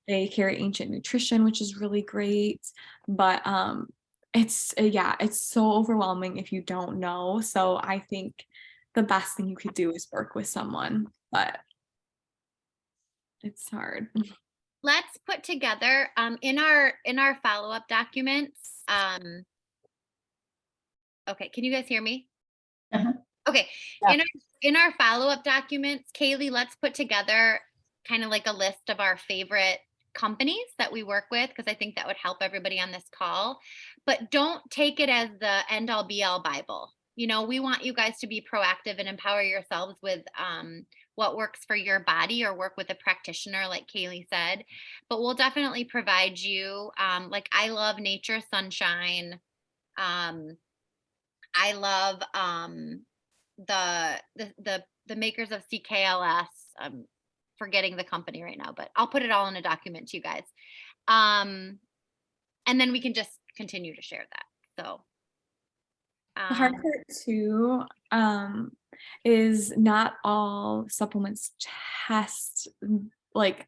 They carry Ancient Nutrition, which is really great, but it's so overwhelming if you don't know. So I think the best thing you could do is work with someone, but it's hard. Let's put together in our follow-up documents. Okay, can you guys hear me? Uh-huh. Okay, Yeah. In our follow-up documents, Kailey, let's put together kind of like a list of our favorite companies that we work with, because I think that would help everybody on this call. But don't take it as the end-all be-all Bible. You know, we want you guys to be proactive and empower yourselves with what works for your body, or work with a practitioner, like Kailey said. But we'll definitely provide you, like I love Nature Sunshine. I love the makers of CKLS. I'm forgetting the company right now, but I'll put it all in a document to you guys. And then we can just continue to share that. So The hard part too is not all supplements test like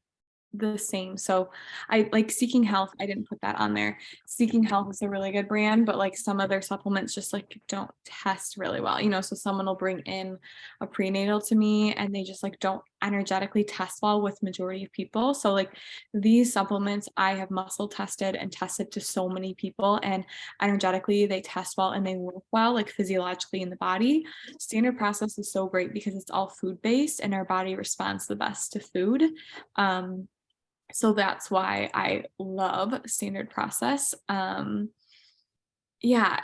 the same. So I like Seeking Health. I didn't put that on there. Seeking Health is a really good brand, but like some of their supplements just like don't test really well, you know. So someone will bring in a prenatal to me and they just like don't energetically test well with majority of people. So like these supplements I have muscle tested and tested to so many people, and energetically they test well and they work well, like physiologically in the body. Standard Process is so great because it's all food based and our body responds the best to food. So that's why I love Standard Process. Yeah,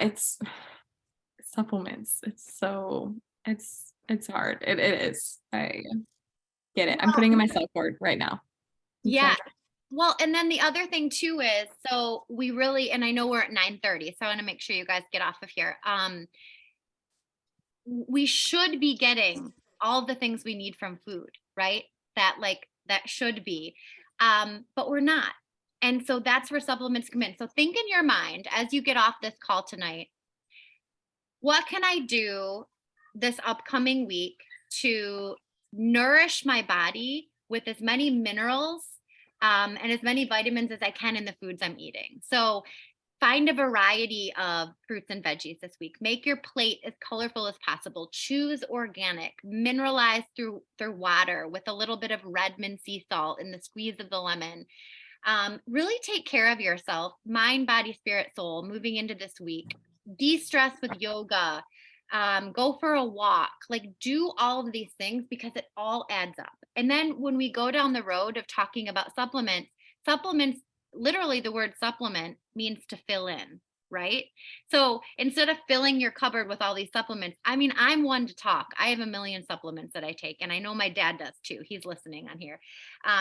it's supplements. It's hard. It is. I get it. I'm putting in my Cellcore right now. yeah, Well, and then the other thing too is, so we really, and I know we're at 9:30, so I want to make sure you guys get off of here. We should be getting all the things we need from food, right? That should be, but we're not. And so that's where supplements come in. So think in your mind as you get off this call tonight, what can I do this upcoming week to nourish my body with as many minerals and as many vitamins as I can in the foods I'm eating? So find a variety of fruits and veggies this week. Make your plate as colorful as possible. Choose organic, mineralized through water with a little bit of Redmond sea salt and the squeeze of the lemon. Really take care of yourself, mind, body, spirit, soul, moving into this week. De-stress with yoga, go for a walk, like do all of these things because it all adds up. And then when we go down the road of talking about supplements, literally the word supplement means to fill in, right? So instead of filling your cupboard with all these supplements, I mean, I'm one to talk. I have a million supplements that I take, and I know my dad does too. He's listening on here.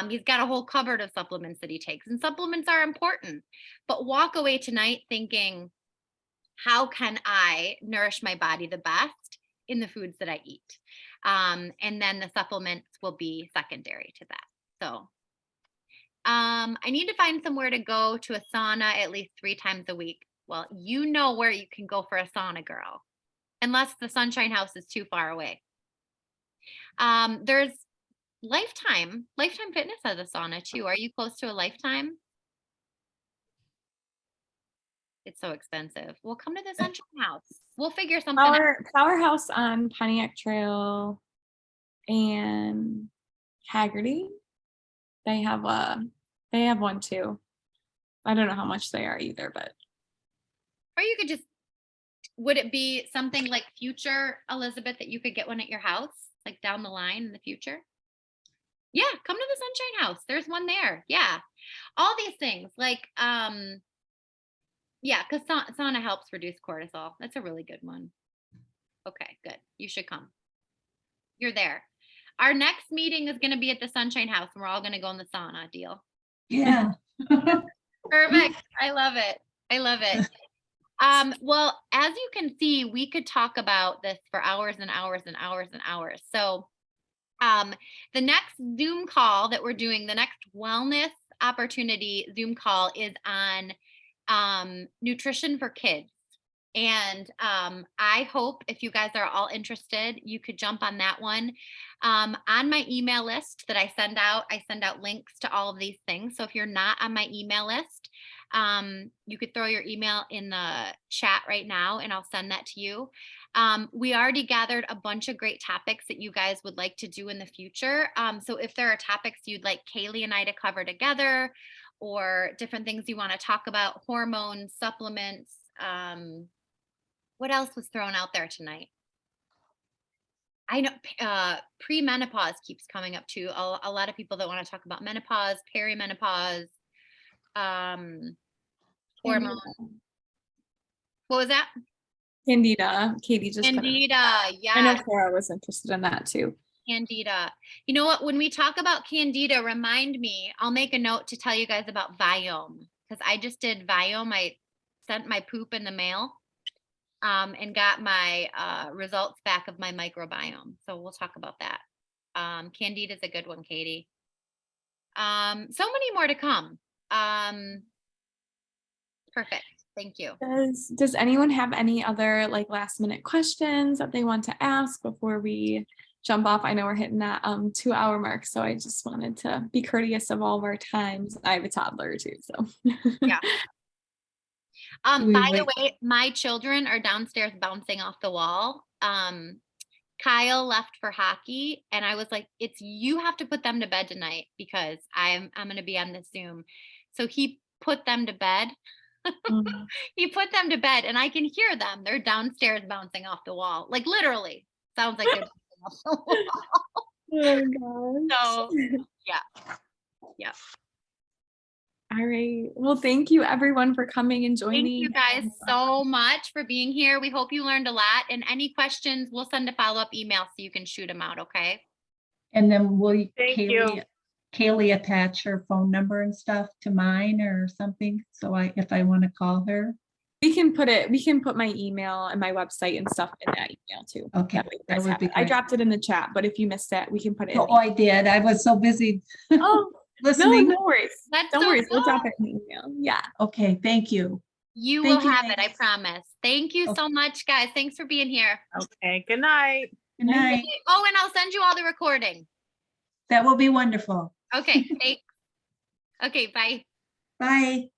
He's got a whole cupboard of supplements that he takes, and supplements are important. But walk away tonight thinking, how can I nourish my body the best in the foods that I eat? And then the supplements will be secondary to that. So I need to find somewhere to go to a sauna at least 3 times a week. Well, you know where you can go for a sauna, girl, unless the Sunshine House is too far away. There's Lifetime Fitness has a sauna too. Are you close to a Lifetime? It's so expensive. Well, come to the Sunshine House. We'll figure something out. Flower House on Pontiac Trail and Haggerty. They have one too. I don't know how much they are either, but. Or you could would it be something like future, Elizabeth, that you could get one at your house, like down the line in the future? Yeah, come to the Sunshine House. There's one there. Yeah. All these things like, yeah, because sauna helps reduce cortisol. That's a really good one. Okay, good. You should come. You're there. Our next meeting is going to be at the Sunshine House, and we're all going to go in the sauna. Deal? Yeah. Perfect. I love it. I love it. Well, as you can see, we could talk about this for hours and hours and hours and hours. So the next Zoom call that we're doing, the next wellness opportunity Zoom call is on nutrition for kids. And I hope if you guys are all interested, you could jump on that one. On my email list that I send out links to all of these things. So if you're not on my email list, you could throw your email in the chat right now and I'll send that to you. We already gathered a bunch of great topics that you guys would like to do in the future. So if there are topics you'd like Kailey and I to cover together, or different things you want to talk about, hormones, supplements, what else was thrown out there tonight? I know premenopause keeps coming up too. A lot of people that want to talk about menopause, perimenopause, hormone. What was that? Candida. Katie just Candida. Yeah. I know Sarah was interested in that too. Candida. You know what? When we talk about Candida, remind me, I'll make a note to tell you guys about Viome, because I just did Viome. I sent my poop in the mail and got my results back of my microbiome. So we'll talk about that. Candida is a good one, Katie. So many more to come. Perfect. Thank you. Does anyone have any other like last minute questions that they want to ask before we jump off? I know we're hitting that 2-hour mark, so I just wanted to be courteous of all of our times. I have a toddler too, so yeah. By the way, my children are downstairs bouncing off the wall. Kyle left for hockey, and I was like, you have to put them to bed tonight because I'm going to be on this Zoom. So he put them to bed. He put them to bed, and I can hear them. They're downstairs bouncing off the wall, like literally. Sounds like they're bouncing off the wall. Oh my gosh. So yeah. All right. Well, thank you everyone for coming and joining. Thank you guys so much for being here. We hope you learned a lot. And any questions, we'll send a follow-up email so you can shoot them out. Okay. And then Thank you. Kailey attach her phone number and stuff to mine or something? So if I want to call her? We can put my email and my website and stuff in that email too. Okay, That way you that guys would have be it. I great. dropped it in the chat, but if you missed it, we can put it in. Oh, I did. I was so busy Oh, no, listening. no worries. That's Don't so worry. We'll cool. drop it in the email. Yeah. Okay, thank you. You Thank will you, have it, I ladies. promise. Thank you so much, guys. Thanks for being here. Okay, good night. Good night. Oh, and I'll send you all the recording. That will be wonderful. Okay, thanks. Okay, bye. Bye.